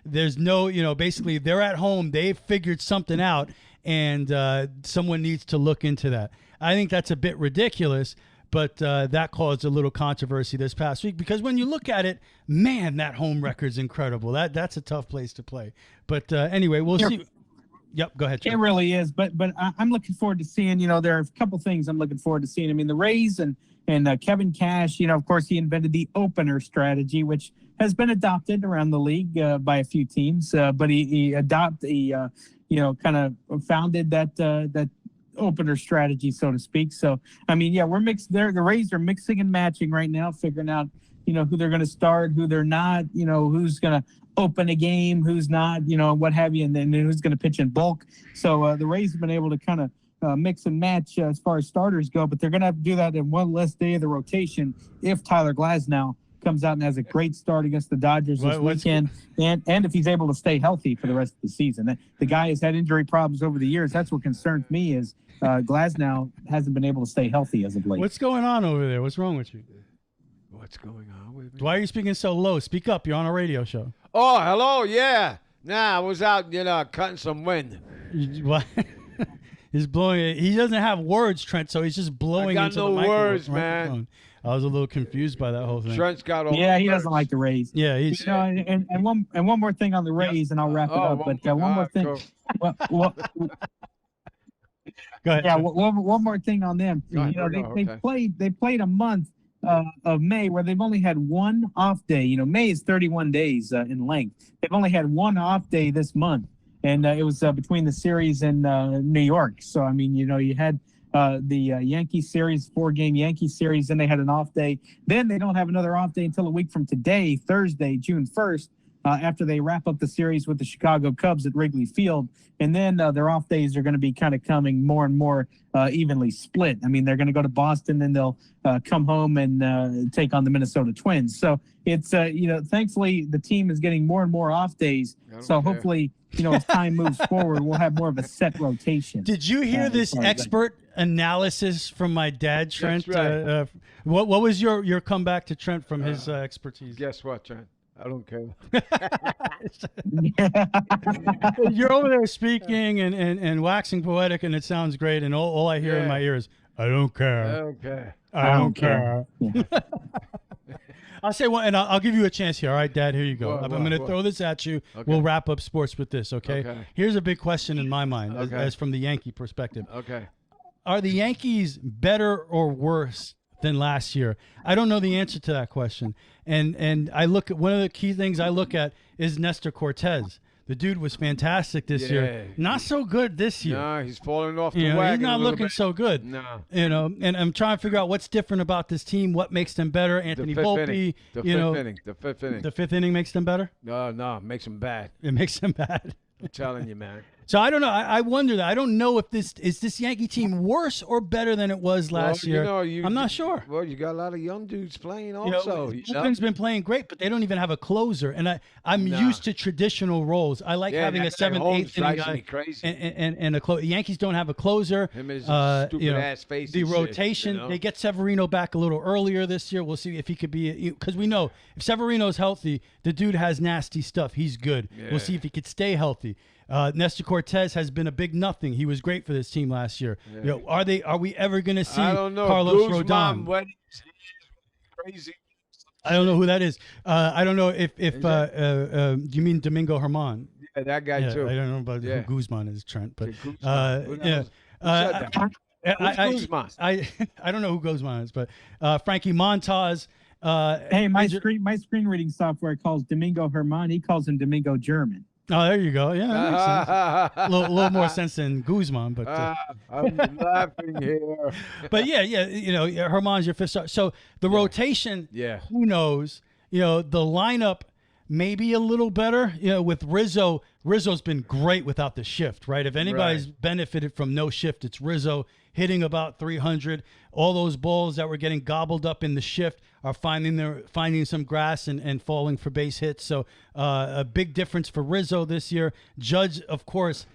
there's no, you know, basically they're at home. They've figured something out. And someone needs to look into that. I think that's a bit ridiculous, but that caused a little controversy this past week because when you look at it, man, that home record's incredible. That's a tough place to play. But anyway, we'll see. Yep, go ahead, Joe. It really is. But I'm looking forward to seeing, you know, there are a couple things I'm looking forward to seeing. I mean, the Rays and Kevin Cash, you know, of course, he invented the opener strategy, which has been adopted around the league by a few teams. But he you know, kind of founded that opener strategy, so to speak. So, I mean, yeah, we're mixed there. The Rays are mixing and matching right now, figuring out, who they're going to start, who they're not, who's going to open a game, who's not, what have you, and then who's going to pitch in bulk. So the Rays have been able to kind of mix and match as far as starters go, but they're going to have to do that in one less day of the rotation if Tyler Glasnow comes out and has a great start against the Dodgers this weekend, and if he's able to stay healthy for the rest of the season. The guy has had injury problems over the years. That's what concerns me is Glasnow hasn't been able to stay healthy as of late. What's going on over there? What's wrong with you? What's going on with me? Why are you speaking so low? Speak up. You're on a radio show. Oh, hello. Yeah. Nah, I was out, cutting some wind. What? He's blowing it. He doesn't have words, Trent, so he's just blowing into the microphone. Words, man. I was a little confused by that whole thing. Trent's got all he doesn't like the Rays. Yeah, he's. And one more thing on the Rays, and I'll wrap it up. But one more thing. Go ahead. Yeah, one more thing on them. They played a month of May where they've only had one off day. May is 31 days in length. They've only had one off day this month, and it was between the series and New York. So I mean, you had the Yankee series, 4-game Yankee series, then they had an off day. Then they don't have another off day until a week from today, Thursday, June 1st. After they wrap up the series with the Chicago Cubs at Wrigley Field. And then their off days are going to be kind of coming more and more evenly split. I mean, they're going to go to Boston, then they'll come home and take on the Minnesota Twins. So it's, thankfully the team is getting more and more off days. So hopefully, as time moves forward, we'll have more of a set rotation. Did you hear this expert analysis from my dad, Trent? That's right. What was your comeback to Trent from his expertise? Guess what, Trent? I don't care. You're over there speaking and waxing poetic, and it sounds great. And all I hear in my ear is, I don't care. I don't care. I don't care. I'll say one, and I'll give you a chance here. All right, Dad, here you go. I'm going to throw this at you. Okay. We'll wrap up sports with this, okay? Here's a big question in my mind, as from the Yankee perspective. Okay. Are the Yankees better or worse than last year? I don't know the answer to that question. And I look at one of the key things I look at is Nestor Cortez. The dude was fantastic this year. Not so good this year. No, he's falling off the wagon. He's not looking so good. No. And I'm trying to figure out what's different about this team, what makes them better. Anthony Volpe. The fifth inning. The fifth inning. The fifth inning makes them better? No, it makes them bad. It makes them bad. I'm telling you, man. So I don't know. I wonder that. I don't know if this Yankee team worse or better than it was last year. I'm not sure. Well, you got a lot of young dudes playing also. Bullpen's been playing great, but they don't even have a closer. And I'm used to traditional roles. I like having a 7th, 8th inning guy and a closer. Yankees don't have a closer. Him and his stupid ass face. The rotation. They get Severino back a little earlier this year. We'll see if he could be, because we know if Severino's healthy, the dude has nasty stuff. He's good. Yeah. We'll see if he could stay healthy. Nestor Cortez has been a big nothing. He was great for this team last year. Yeah. Are we ever going to see Carlos Rodon? Crazy. I don't know who that is. I don't know if you mean Domingo Germán. Yeah, that guy too. I don't know about who Guzman is, Trent, but Guzman. I don't know who Guzman is, but Frankie Montas. Hey, my screen reading software calls Domingo Germán. He calls him Domingo German. Oh, there you go. Yeah, that makes sense. A little more sense than Guzman, but I'm laughing here. But yeah, Germán's your fifth star. So the rotation, who knows? The lineup maybe a little better. With Rizzo. Rizzo's been great without the shift, right? If anybody's benefited from no shift, it's Rizzo, hitting about 300. All those balls that were getting gobbled up in the shift are finding some grass and falling for base hits. So a big difference for Rizzo this year. Judge, of course,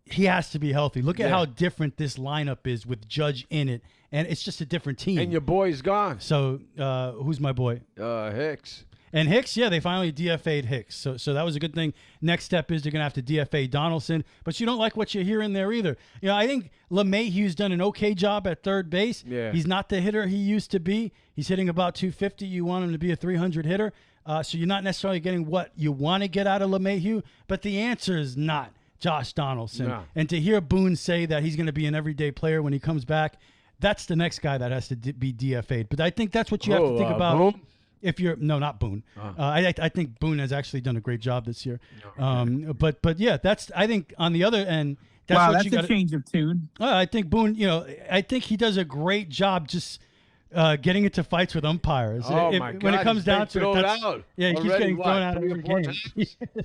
he has to be healthy. Look at how different this lineup is with Judge in it, and it's just a different team. And your boy's gone. So who's my boy? Hicks. And Hicks, they finally DFA'd Hicks. So that was a good thing. Next step is they're going to have to DFA Donaldson. But you don't like what you hear in there either. I think LeMahieu's done an okay job at third base. Yeah. He's not the hitter he used to be. He's hitting about 250. You want him to be a 300 hitter. So you're not necessarily getting what you want to get out of LeMahieu. But the answer is not Josh Donaldson. No. And to hear Boone say that he's going to be an everyday player when he comes back, that's the next guy that has to be DFA'd. But I think that's what you have to think about. Boone? If you're not Boone, I think Boone has actually done a great job this year. But yeah, I think on the other end, that's a change of tune. I think Boone, I think he does a great job just getting into fights with umpires. Oh my God! When it comes down to it, he keeps getting thrown out every game.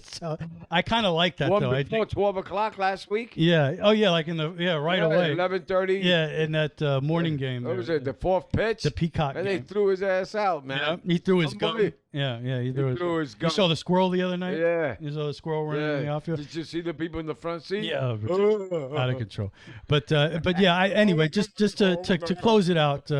So I kind of like that though. Before 12 o'clock last week. Yeah. Oh yeah, like right away. 11:30. Yeah, in that morning game. What was it? The fourth pitch. The Peacock. And game. they threw his ass out, man. Yeah, he threw his gun. Yeah, he threw his gun. You saw the squirrel the other night? Yeah. You saw the squirrel running in the outfield? Did you see the people in the front seat? Yeah, out of control. But yeah, anyway, just to close it out,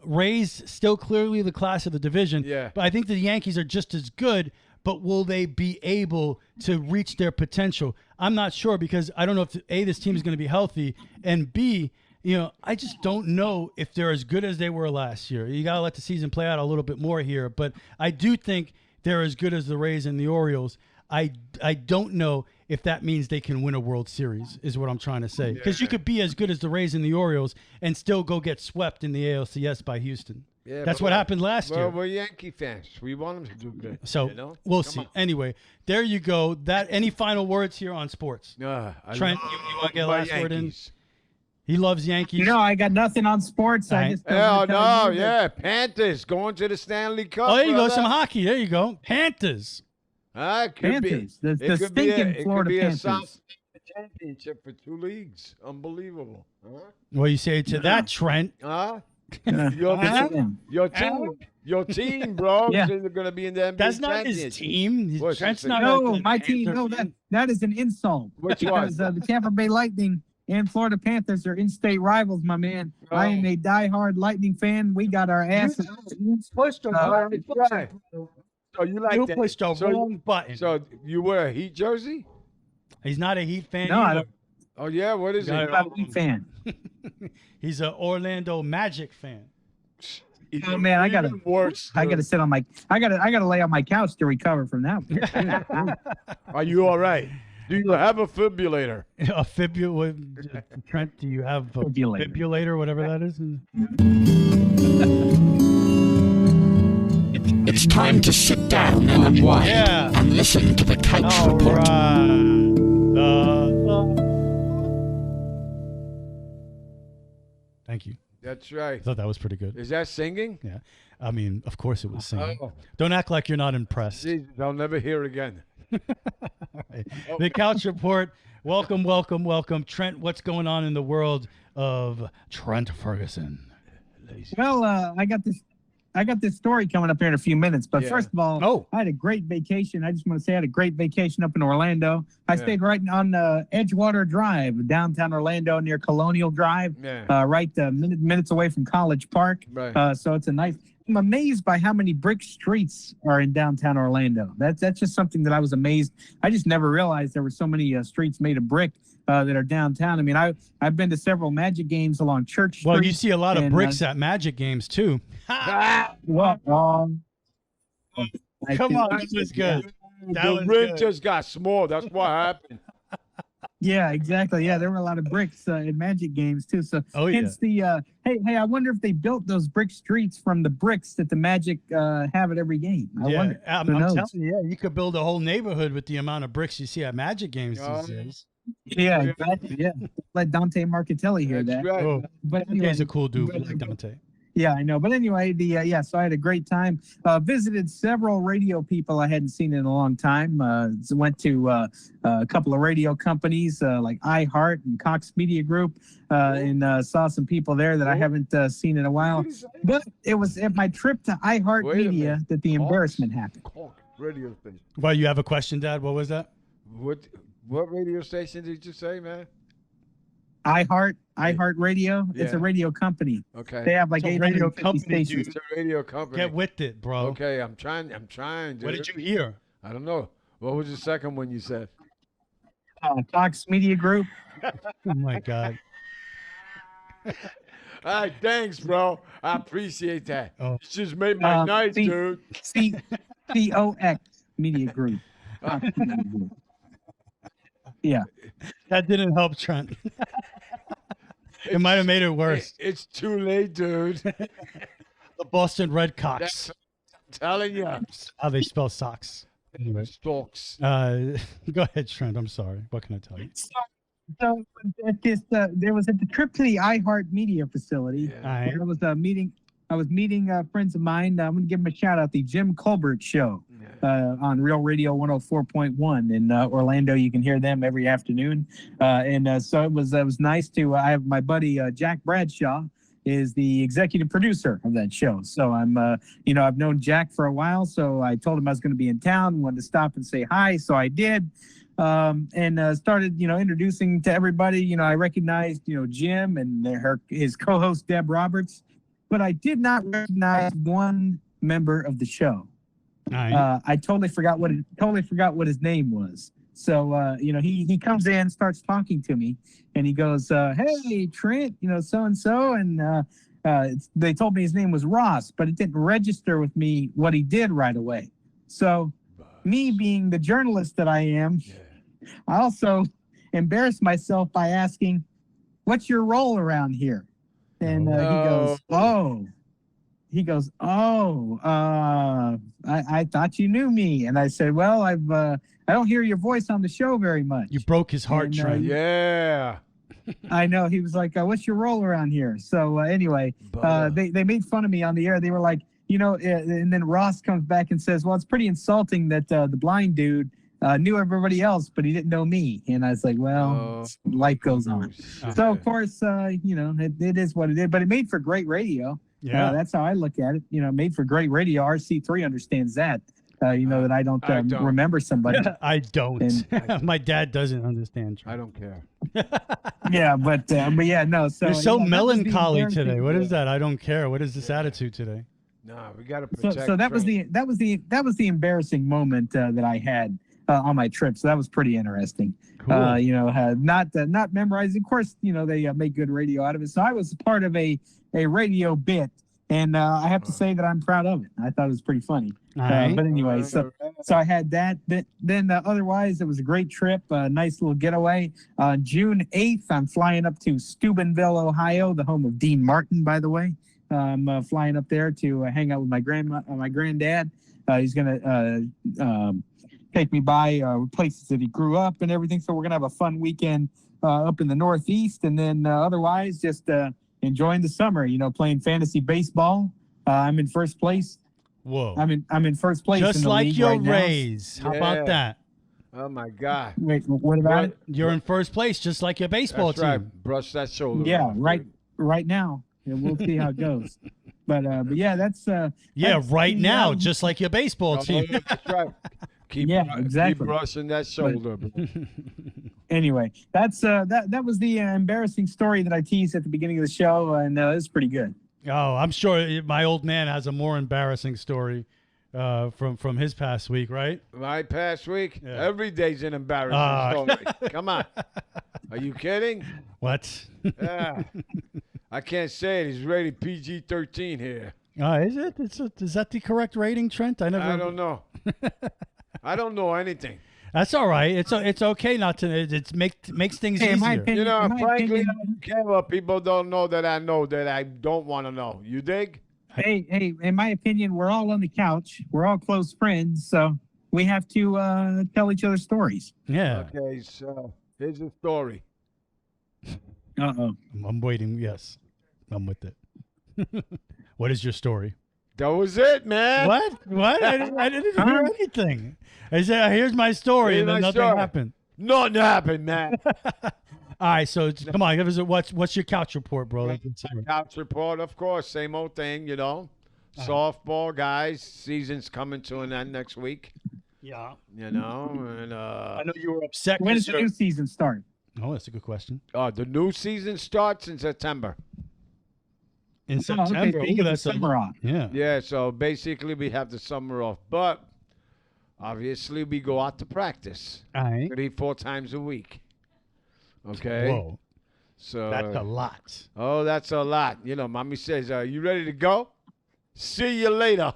Rays still clearly the class of the division. Yeah. But I think the Yankees are just as good. But will they be able to reach their potential? I'm not sure because I don't know if A, this team is going to be healthy, and B, I just don't know if they're as good as they were last year. You got to let the season play out a little bit more here. But I do think they're as good as the Rays and the Orioles. I don't know if that means they can win a World Series is what I'm trying to say. Because you could be as good as the Rays and the Orioles and still go get swept in the ALCS by Houston. Yeah, that's what happened last year. We're Yankee fans. We want them to do good. So we'll see. On. Anyway, there you go. Any final words here on sports? Trent, you want to get a last word in? He loves Yankees. No, I got nothing on sports. Right. I just Panthers going to the Stanley Cup. Oh, there you go. Some hockey. There you go. Panthers. Panthers. The stinking Florida Panthers. South championship for 2 leagues. Unbelievable. Huh? What do you say to that, Trent? Your team, bro. Yeah. They're going to be in the NBA. That's not his team. Trent's not. No, my team. No, that is an insult. Which because the Tampa Bay Lightning and Florida Panthers are in-state rivals, my man. I am a diehard Lightning fan. We got our asses. So you like that? Pushed the wrong button. So you wear a Heat jersey? He's not a Heat fan. No, I don't. Oh yeah, what is he? I'm not a Heat fan. He's an Orlando Magic fan. Oh man, I gotta sit on I gotta lay on my couch to recover from that. Are you all right? Do you have a fibrillator? A fibrillator? Trent, do you have a fibrillator, whatever that is? It's time to sit down and unwind and listen to the Couch Report. Thank you. That's right. I thought that was pretty good. Is that singing? Yeah. I mean, of course it was singing. Don't act like you're not impressed. Jesus, I'll never hear again. Right. The Couch Report. Welcome. Trent, what's going on in the world of Trent Ferguson? Well, I got this story coming up here in a few minutes. But first of all, I had a great vacation. I just want to say I had a great vacation up in Orlando. I stayed right on Edgewater Drive, downtown Orlando near Colonial Drive, right minutes away from College Park. Right. So it's a nice. I'm amazed by how many brick streets are in downtown Orlando. That's just something that I was amazed. I just never realized there were so many streets made of brick that are downtown. I mean, I've been to several Magic games along Church Street. Well, you see a lot of bricks at Magic games too. What? Come on, that was good. The rim just got small. That's what happened. Yeah, exactly. Yeah, there were a lot of bricks in Magic games too. So hence the hey, I wonder if they built those brick streets from the bricks that the Magic have at every game. I wonder. I'm telling you, you could build a whole neighborhood with the amount of bricks you see at Magic games these days. Yeah, exactly. Yeah, let Dante Marcatelli hear that. Right. Oh, but he's a cool dude, like Dante. Yeah, I know. But anyway, so I had a great time. Visited several radio people I hadn't seen in a long time. Went to a couple of radio companies like iHeart and Cox Media Group, and saw some people there that I haven't seen in a while. But it was at my trip to iHeart Media that the embarrassment happened. Radio station. Well, you have a question, Dad? What was that? What radio station did you say, man? iHeart Radio. Yeah. It's a radio company. Okay. They have like 850 stations. It's a radio company. Get with it, bro. Okay, I'm trying. Dude. What did you hear? I don't know. What was the second one you said? Cox Media Group. Oh my God. All right, thanks, bro. I appreciate that. You just made my night, dude. COX Media Group. Yeah. That didn't help, Trent. It might have made it worse. It's too late, dude. The Boston Red Sox. I'm telling you. How they spell socks. Anyway. Stalks. Go ahead, Trent. I'm sorry. What can I tell you? So at this, there was at the trip to the iHeart Media facility. I was meeting friends of mine. I'm going to give them a shout out. The Jim Colbert Show on Real Radio 104.1 in Orlando. You can hear them every afternoon. So it was nice to. I have my buddy Jack Bradshaw is the executive producer of that show. So I'm, I've known Jack for a while. So I told him I was going to be in town, wanted to stop and say hi. So I did. Started, introducing to everybody. I recognized, Jim and his co-host Deb Roberts, but I did not recognize one member of the show. I totally forgot what his name was. So, he comes in, starts talking to me, and he goes, "Hey, Trent, so-and-so," and they told me his name was Ross, but it didn't register with me what he did right away. So, me being the journalist that I am, I also embarrassed myself by asking, "What's your role around here?" And he goes, I thought you knew me. And I said, "Well, I don't hear your voice on the show very much." You broke his heart, Trent. Yeah. I know. He was like, "What's your role around here?" So anyway, they made fun of me on the air. They were like, and then Ross comes back and says, "Well, it's pretty insulting that the blind dude knew everybody else, but he didn't know me." And I was like, "Well, life goes on." So of course, it is what it is, but it made for great radio. Yeah, that's how I look at it. Made for great radio. RC3 understands that. That I don't remember somebody. I don't. My dad doesn't understand. I don't care. but yeah, no. So you're so melancholy today. What is that? I don't care. What is this attitude today? No, we got to protect. So that was the embarrassing moment that I had on my trip. So that was pretty interesting. Cool. Not memorizing. Of course, they make good radio out of it. So I was part of a radio bit, and I have to say that I'm proud of it. I thought it was pretty funny. But anyway, so I had that. Then otherwise, it was a great trip, a nice little getaway. June 8th, I'm flying up to Steubenville, Ohio, the home of Dean Martin, by the way. I'm flying up there to hang out with my granddad. He's gonna take me by places that he grew up and everything. So we're gonna have a fun weekend up in the Northeast, and then otherwise just enjoying the summer. Playing fantasy baseball. I'm in first place. Whoa! I'm in first place. Just in the like league your right now. Rays. How about that? Oh my God! Wait, what about it? You're in first place, just like your baseball That's team. Right. Brush that shoulder. Yeah, off, right now. And we'll see how it goes. But yeah, that's right now, just like your baseball team. That's right. Keep brushing that shoulder. Anyway, that was the embarrassing story that I teased at the beginning of the show, and it was pretty good. Oh, I'm sure my old man has a more embarrassing story from his past week, right? My past week? Yeah. Every day's an embarrassing story. Come on. Are you kidding? What? Yeah. I can't say it. It's rated PG-13 here. Is it? Is that the correct rating, Trent? I don't know. I don't know anything. That's all right. It's okay not to. It makes things easier. Frankly, I don't care what people don't know that I don't want to know. You dig? Hey, in my opinion, we're all on the couch. We're all close friends, so we have to tell each other stories. Yeah. Okay, so here's the story. Uh-oh. I'm waiting. Yes, I'm with it. What is your story? That was it, man. What? I didn't hear anything. I said, "Here's my story," and then nothing happened. Nothing happened, man. All right, so come on, give us what's your couch report, bro? Couch report, of course, same old thing, Softball, guys, season's coming to an end next week. Yeah. And I know you were upset. When does the new season start? Oh, that's a good question. The new season starts in September. In September, okay, that's summer off. Yeah. Yeah, so basically we have the summer off, but obviously we go out to practice 3-4 times a week. Okay. Whoa. So that's a lot. Oh, that's a lot. Mommy says, "You ready to go? See you later."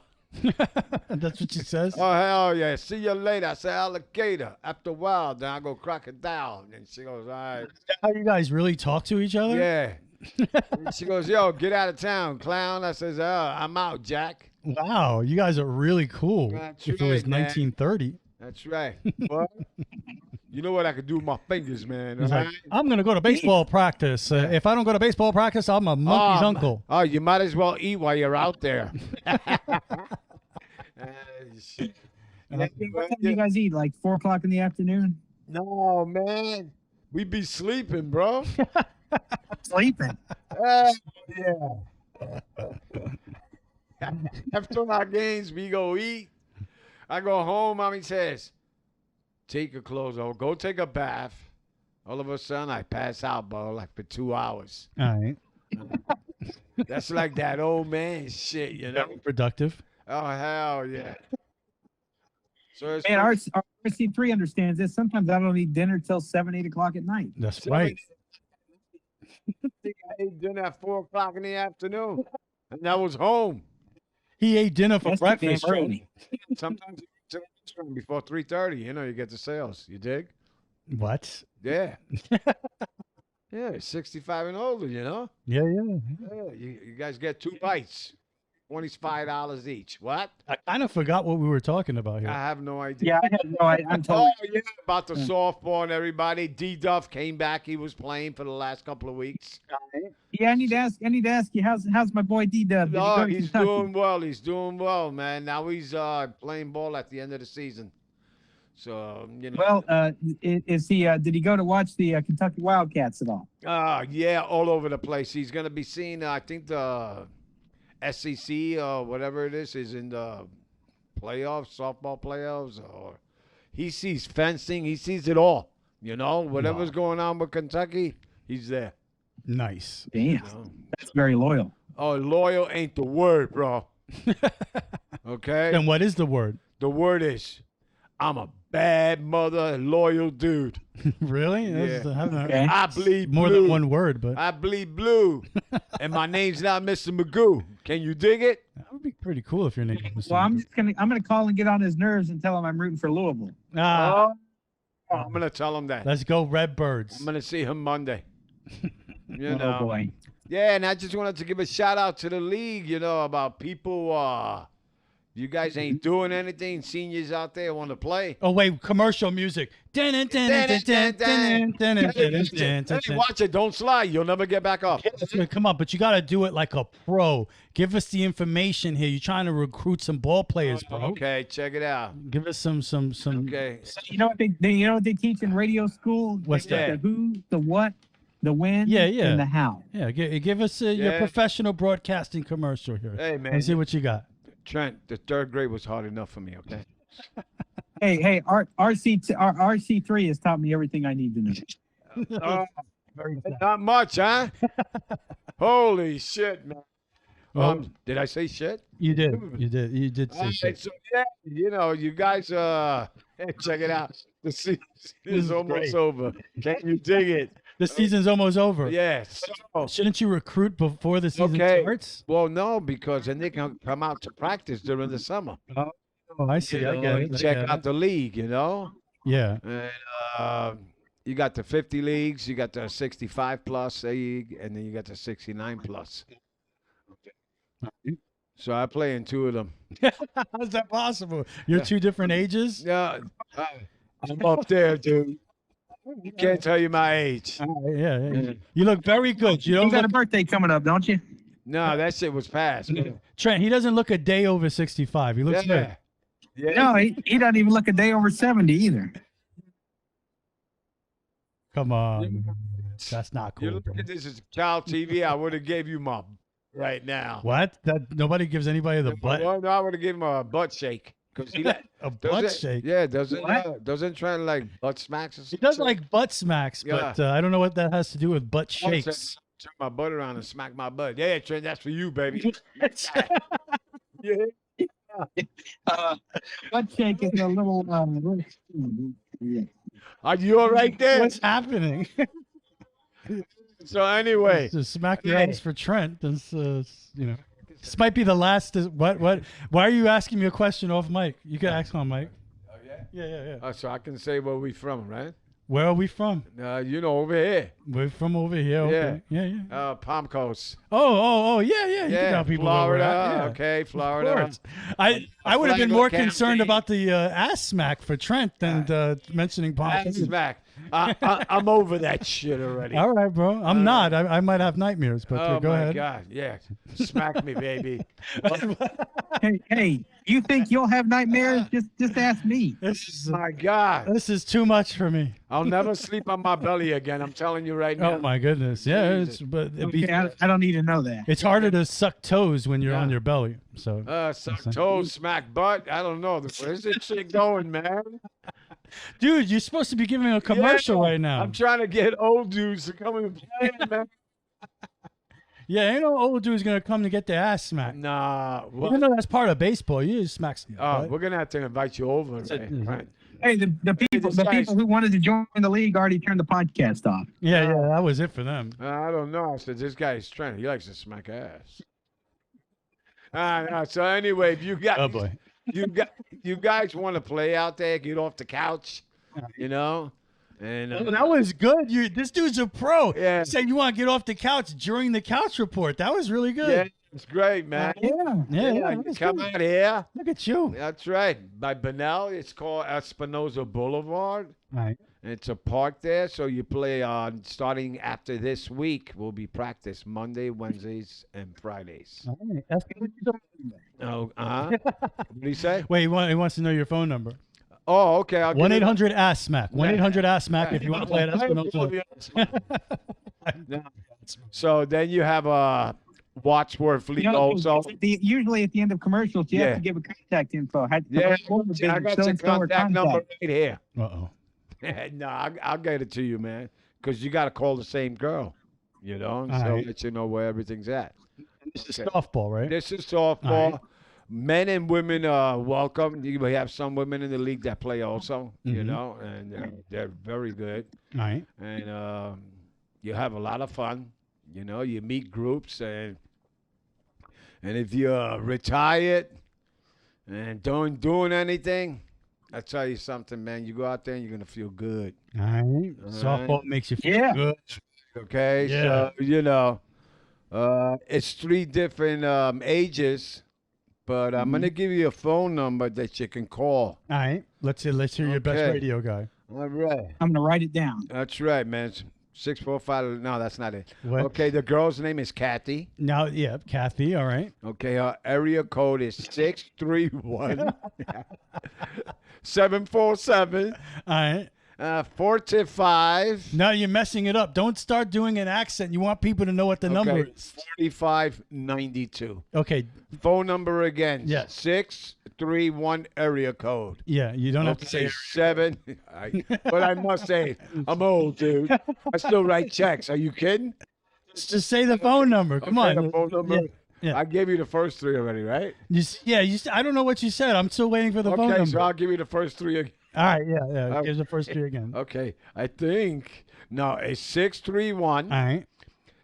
That's what she says. Oh, hell yeah. See you later. I say alligator. After a while, then I go crocodile. And she goes, "All right." How you guys really talk to each other? Yeah. She goes, "Yo, get out of town, clown." I says, "I'm out, Jack." Wow, you guys are really cool. That's if right, it was man. 1930. That's right. What? You know what I could do with my fingers, man. He's all like, right? I'm gonna go to baseball practice. If I don't go to baseball practice, I'm a monkey's uncle. Oh, you might as well eat while you're out there. What time do you guys eat? Like 4 o'clock in the afternoon? No, man. We be sleeping, bro. Sleeping. Yeah. After our games, we go eat. I go home. Mommy says, take your clothes off. Go take a bath. All of a sudden, I pass out, bro, like for 2 hours. All right. That's like that old man shit, you know? Productive. Oh, hell yeah. So it's Man, our RC3 understands this. Sometimes I don't eat dinner till 7, 8 o'clock at night. That's right. I think I ate dinner at 4 o'clock in the afternoon, and I was home. He ate dinner for That's breakfast. damn early. Sometimes you get to the restaurant before 3:30. You know, you get the sales. You dig? What? Yeah. Yeah, 65 and older, you know? Yeah. Yeah, you guys get 2 bites. $25 each. What? I kind of forgot what we were talking about here. I have no idea. Yeah, I have no idea. I'm totally. Oh, yeah, about the softball and everybody. D-Duff came back. He was playing for the last couple of weeks. Yeah, I need to ask you, how's my boy D-Dub? No, he's doing well. He's doing well, man. Now he's playing ball at the end of the season. So, you know. Well, is he? Did he go to watch the Kentucky Wildcats at all? Yeah, all over the place. He's going to be seeing, I think, the SEC or whatever it is in the playoffs, softball playoffs, or he sees fencing. He sees it all. You know, whatever's going on with Kentucky, he's there. Nice. Damn, You know? that's very loyal. Oh, loyal ain't the word, bro. Okay? Then what is the word? The word is, I'm a bad mother, loyal dude. Really? Yeah. Okay. I bleed more blue. than one word, but I bleed blue. And my name's not Mr. Magoo. Can you dig it? that would be pretty cool if your name was. Well, I'm gonna call and get on his nerves and tell him I'm rooting for Louisville. I'm going to tell him that. Let's go Redbirds. I'm going to see him Monday. You Oh know. boy. Yeah, and I just wanted to give a shout out to the league, you know, about people, you guys ain't doing anything. Seniors out there want to play. Oh wait, commercial music. Hey, watch it. Don't slide. You'll never get back up. Come on, but you got to do it like a pro. Give us the information here. You're trying to recruit some ball players, bro. Okay, check it out. Give us some. Okay. You know what they teach in radio school? What's They that? teach The who, the what, the when, Yeah. and the how. Yeah, give us your Yeah. professional broadcasting commercial here. Hey, man. Let's see what you got. Trent, the 3rd grade was hard enough for me, okay? Hey, RC3 has taught me everything I need to know. Not much, huh? Holy shit, man. Did I say shit? You did. You did say All right, shit. so yeah, you know, you guys, hey, check it out. The season is almost great. over. Can you dig it? The season's almost over. Yes. Shouldn't you recruit before the season Okay. starts? Well, no, because then they can come out to practice during the summer. Oh, I see. You I know, get and it. check out the league, you know? Yeah. And you got the 50 leagues, you got the 65 plus league, and then you got the 69 plus. So I play in 2 of them. How's that possible? You're 2 different ages? Yeah, I'm up there, dude. Can't tell you my age. Yeah. You look very good. You don't You got a look, birthday coming up, don't you? No, that shit was past. Man. Trent, he doesn't look a day over 65. He looks good. Yeah. No, he doesn't even look a day over 70 either. Come on. That's not You cool. look Bro. at this as child TV, I would have gave you my right now. What? That nobody gives anybody the butt. Well, no, I would have given him a butt shake. Cause he A butt shake. Yeah, doesn't Trent like butt smacks? Or He does like butt smacks, but I don't know what that has to do with butt shakes. Turn my butt around and smack my butt. Yeah, Trent, that's for you, baby. Yeah. Butt shake is a little. Are you all right there? What's happening? So anyway, Just smack your ass for Trent. This, this might be the last. What? Why are you asking me a question off mic? You can ask on mic. Oh yeah. Yeah. So I can say where we from, right? Where are we from? Over here. We're from over here. Okay. Yeah. Palm Coast. Oh, yeah. You can tell people where we're Florida. at. Yeah. Okay, Florida. Of course. I would have been more concerned about the ass smack for Trent than mentioning Palm Ass Coast. smack. I'm over that shit already. All right, bro. I'm not. I might have nightmares, but go ahead. Oh, my God. Yeah. Smack me, baby. Hey, you think you'll have nightmares? Just ask me. My God. This is too much for me. I'll never sleep on my belly again. I'm telling you right now. Oh, my goodness. Yeah. I don't need to know that. It's harder to suck toes when you're on your belly. So suck toes, smack butt. I don't know. Where's this shit going, man? Dude, you're supposed to be giving a commercial right now. I'm trying to get old dudes to come and play, man. Yeah, ain't no old dude's gonna come to get their ass smacked. Nah. Even though that's part of baseball, you just smack some. We're gonna have to invite you over. Right? Hey, the people who wanted to join the league already turned the podcast off. Yeah, that was it for them. I don't know. I said this guy's trying. He likes to smack ass. So anyway, if you got, oh boy, you guys want to play out there, get off the couch, And that was good. This dude's a pro. Yeah. Saying you want to get off the couch during the couch report. That was really good. Yeah, it's great, man. Yeah. Come out here. Look at you. That's right. By Bunnell, it's called Espinosa Boulevard. Right. It's a park there, so you play on starting after this week. Will be practice Monday, Wednesdays, and Fridays. All right. That's good. Oh, what did he say? Wait, he wants to know your phone number. Oh, okay. 1-800-ASK-SMACK. 1-800-ASK-SMACK if you want to play at Espinosa. So then you have a Wadsworth League also. Usually at the end of commercials, you have to give a contact info. I got your contact number right here. Uh-oh. No, I'll get it to you, man, because you got to call the same girl, let you know where everything's at. This is softball, right? This is softball. Right. Men and women are welcome. You have some women in the league that play also, and they're very good. All right. And you have a lot of fun. You meet groups, and if you're retired and don't doing anything, I tell you something, man. You go out there and you're gonna feel good. All right. Softball makes you feel good. Okay. Yeah. So it's 3 different ages, but I'm gonna give you a phone number that you can call. All right. Let's hear your best radio guy. All right. I'm gonna write it down. That's right, man. 645. No, that's not it. What? Okay. The girl's name is Kathy. Now, yeah, Kathy. All right. Okay. Her area code is 631 747. All right. 425. No, you're messing it up. Don't start doing an accent. You want people to know what the number is. 4592. Okay. Phone number again. Yes. 631 area code. Yeah, you don't have to say 7. But I must say, I'm old, dude. I still write checks. Are you kidding? Just say the phone number. Come on. The phone number. Yeah. I gave you the first 3 already, right? I don't know what you said. I'm still waiting for the phone number. Okay, so I'll give you the first 3 again. All right, yeah. Here's the first 3 again. Okay, I think it's 631. All right.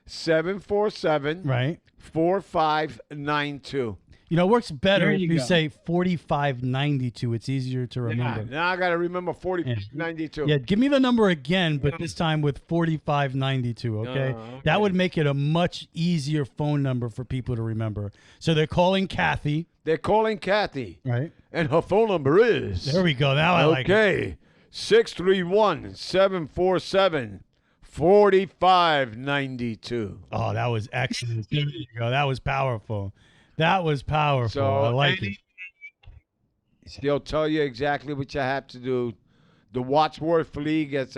747. Right. 4592. It works better if you say 4592. It's easier to remember. Now I got to remember 4592. Yeah, give me the number again, but this time with 4592, okay? That would make it a much easier phone number for people to remember. So they're calling Kathy. They're calling Kathy. Right. And her phone number is... There we go. Now I like it. Okay. 631-747 4592. Oh, that was excellent. There you go. That was powerful. That was powerful. So, I like it. They'll tell you exactly what you have to do. The Wadsworth League is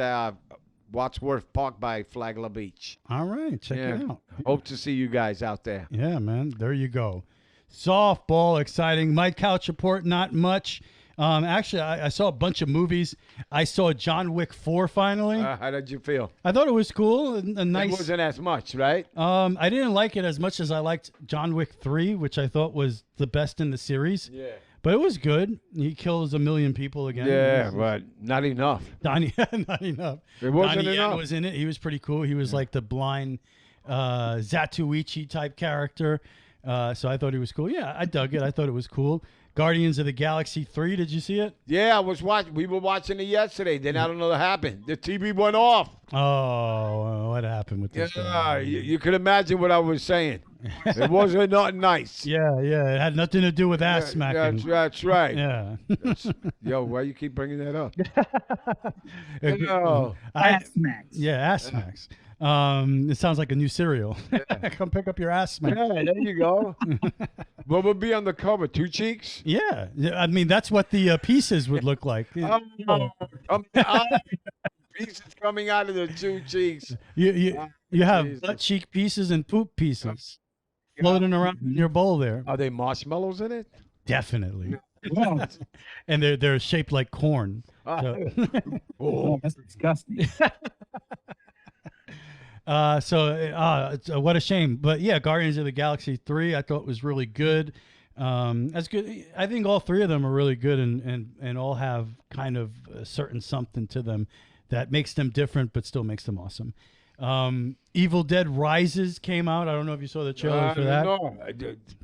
Wadsworth Park by Flagler Beach. All right. Check it out. Hope to see you guys out there. Yeah, man. There you go. Softball, exciting. My couch report, not much. Actually, I saw a bunch of movies. I saw John Wick 4 finally. How did you feel? I thought it was cool. A nice. It wasn't as much, right? I didn't like it as much as I liked John Wick 3, which I thought was the best in the series. Yeah. But it was good. He kills 1 million people again. Yeah, but not enough. Not enough. It wasn't Donnie Yen enough. was in it. He was pretty cool. He was like the blind Zatoichi type character. So I thought he was cool. Yeah, I dug it. I thought it was cool. Guardians of the Galaxy 3. Did you see it? Yeah, I was watching. We were watching it yesterday. Then I don't know what happened. The TV went off. Oh, what happened with this? Yeah, you could imagine what I was saying. It wasn't not nice. Yeah, it had nothing to do with ass smacking. That's right. Yeah. Yo, why you keep bringing that up? Ass smacks. Yeah, ass smacks. It sounds like a new cereal. Come pick up your ass smack. Yeah, there you go. What would be on the cover? 2 cheeks? Yeah, I mean that's what the pieces would look like. Pieces coming out of the 2 cheeks. You have butt cheek pieces and poop pieces floating around in your bowl there. Are they marshmallows in it? Definitely. And they're shaped like corn. Oh, that's disgusting. What a shame. But yeah, Guardians of the Galaxy 3 I thought was really good. That's good. I think all 3 of them are really good and all have kind of a certain something to them that makes them different but still makes them awesome. Evil Dead Rises came out. I don't know if you saw the trailer for that. No,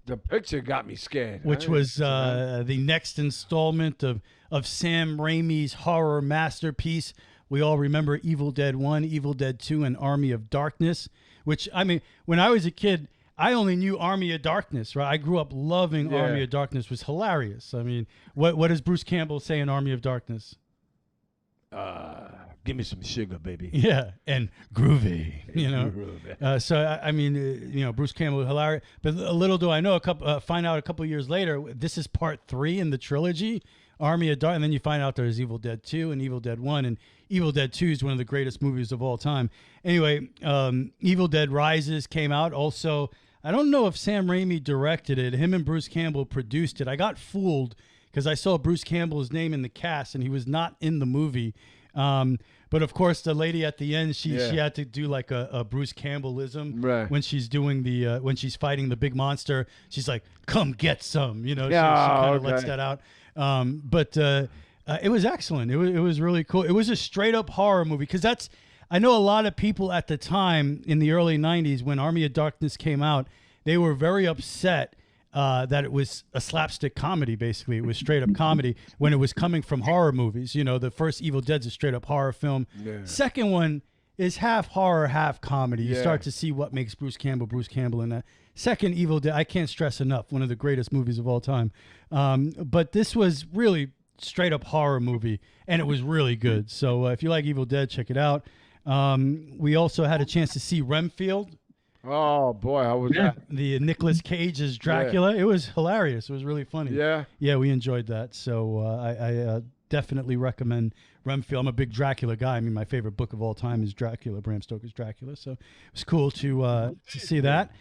the picture got me scared. Which was the next installment of Sam Raimi's horror masterpiece. We all remember Evil Dead 1, Evil Dead 2, and Army of Darkness, which, I mean, when I was a kid, I only knew Army of Darkness, right? I grew up loving Army of Darkness. It was hilarious. I mean, what does Bruce Campbell say in Army of Darkness? Give me some sugar, baby. Yeah, and groovy, you know. Groovy. So I mean, Bruce Campbell was hilarious. But little do I know, find out a couple years later, this is part 3 in the trilogy, Army of Darkness, and then you find out there's Evil Dead 2 and Evil Dead 1, and Evil Dead 2 is one of the greatest movies of all time. Anyway, Evil Dead Rises came out. Also, I don't know if Sam Raimi directed it. Him and Bruce Campbell produced it. I got fooled because I saw Bruce Campbell's name in the cast, and he was not in the movie. But of course, the lady at the end, she had to do like a Bruce Campbellism when she's doing when she's fighting the big monster. She's like, "Come get some," you know. She kind of lets that out. But it was excellent. It was really cool. It was a straight up horror movie because I know a lot of people at the time in the early 90s when Army of Darkness came out, they were very upset that it was a slapstick comedy, basically. It was straight up comedy when it was coming from horror movies. You know, the first Evil Dead's a straight up horror film. Yeah. Second one is half horror, half comedy. You start to see what makes Bruce Campbell in that. Second Evil Dead, I can't stress enough, one of the greatest movies of all time. But this was really straight up horror movie, and it was really good. So if you like Evil Dead, check it out. We also had a chance to see Renfield. Oh boy, how was that? The Nicolas Cage as Dracula. It was hilarious. It was really funny. Yeah, we enjoyed that. So I definitely recommend Renfield. I'm a big Dracula guy. I mean, my favorite book of all time is Dracula, Bram Stoker's Dracula. So it was cool to see that.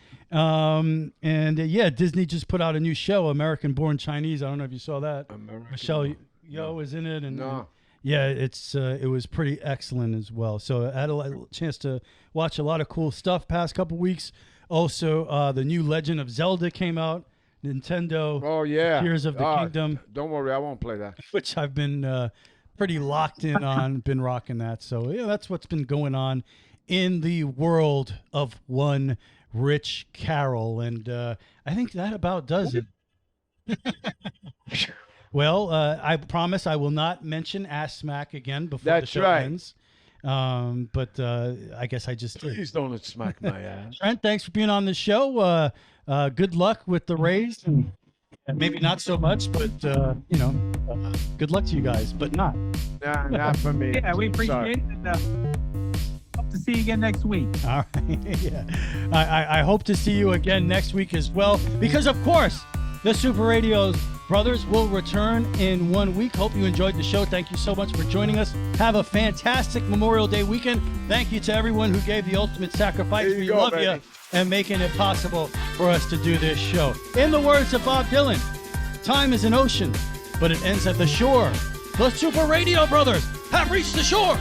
Disney just put out a new show, American Born Chinese. I don't know if you saw that. Michelle Yeoh is in it, and it was pretty excellent as well. So I had a chance to watch a lot of cool stuff past couple weeks. Also, the new Legend of Zelda came out. Nintendo. Oh yeah, Tears of the Kingdom. Don't worry, I won't play that. Which I've been pretty locked in on. Been rocking that. So yeah, that's what's been going on in the world of one Rich Carroll, and I think that about does it. Well, I promise I will not mention ass smack again before the show ends. But I guess I just please don't smack my ass. Trent, thanks for being on the show. Good luck with the Rays. Maybe not so much, but good luck to you guys. But not. Nah, not for me. Yeah, we appreciate it. Hope to see you again next week. All right. Yeah. I hope to see you again next week as well, because of course the Super Radio's brothers will return in 1 week. Hope you enjoyed the show. Thank you so much for joining us. Have a fantastic Memorial Day weekend. Thank you to everyone who gave the ultimate sacrifice. We love you and making it possible for us to do this show. In the words of Bob Dylan, time is an ocean, but it ends at the shore. The Super Radio brothers have reached the shore.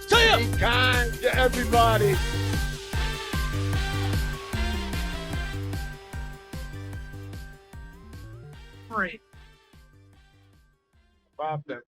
See ya! Be kind to everybody. Great. Bob,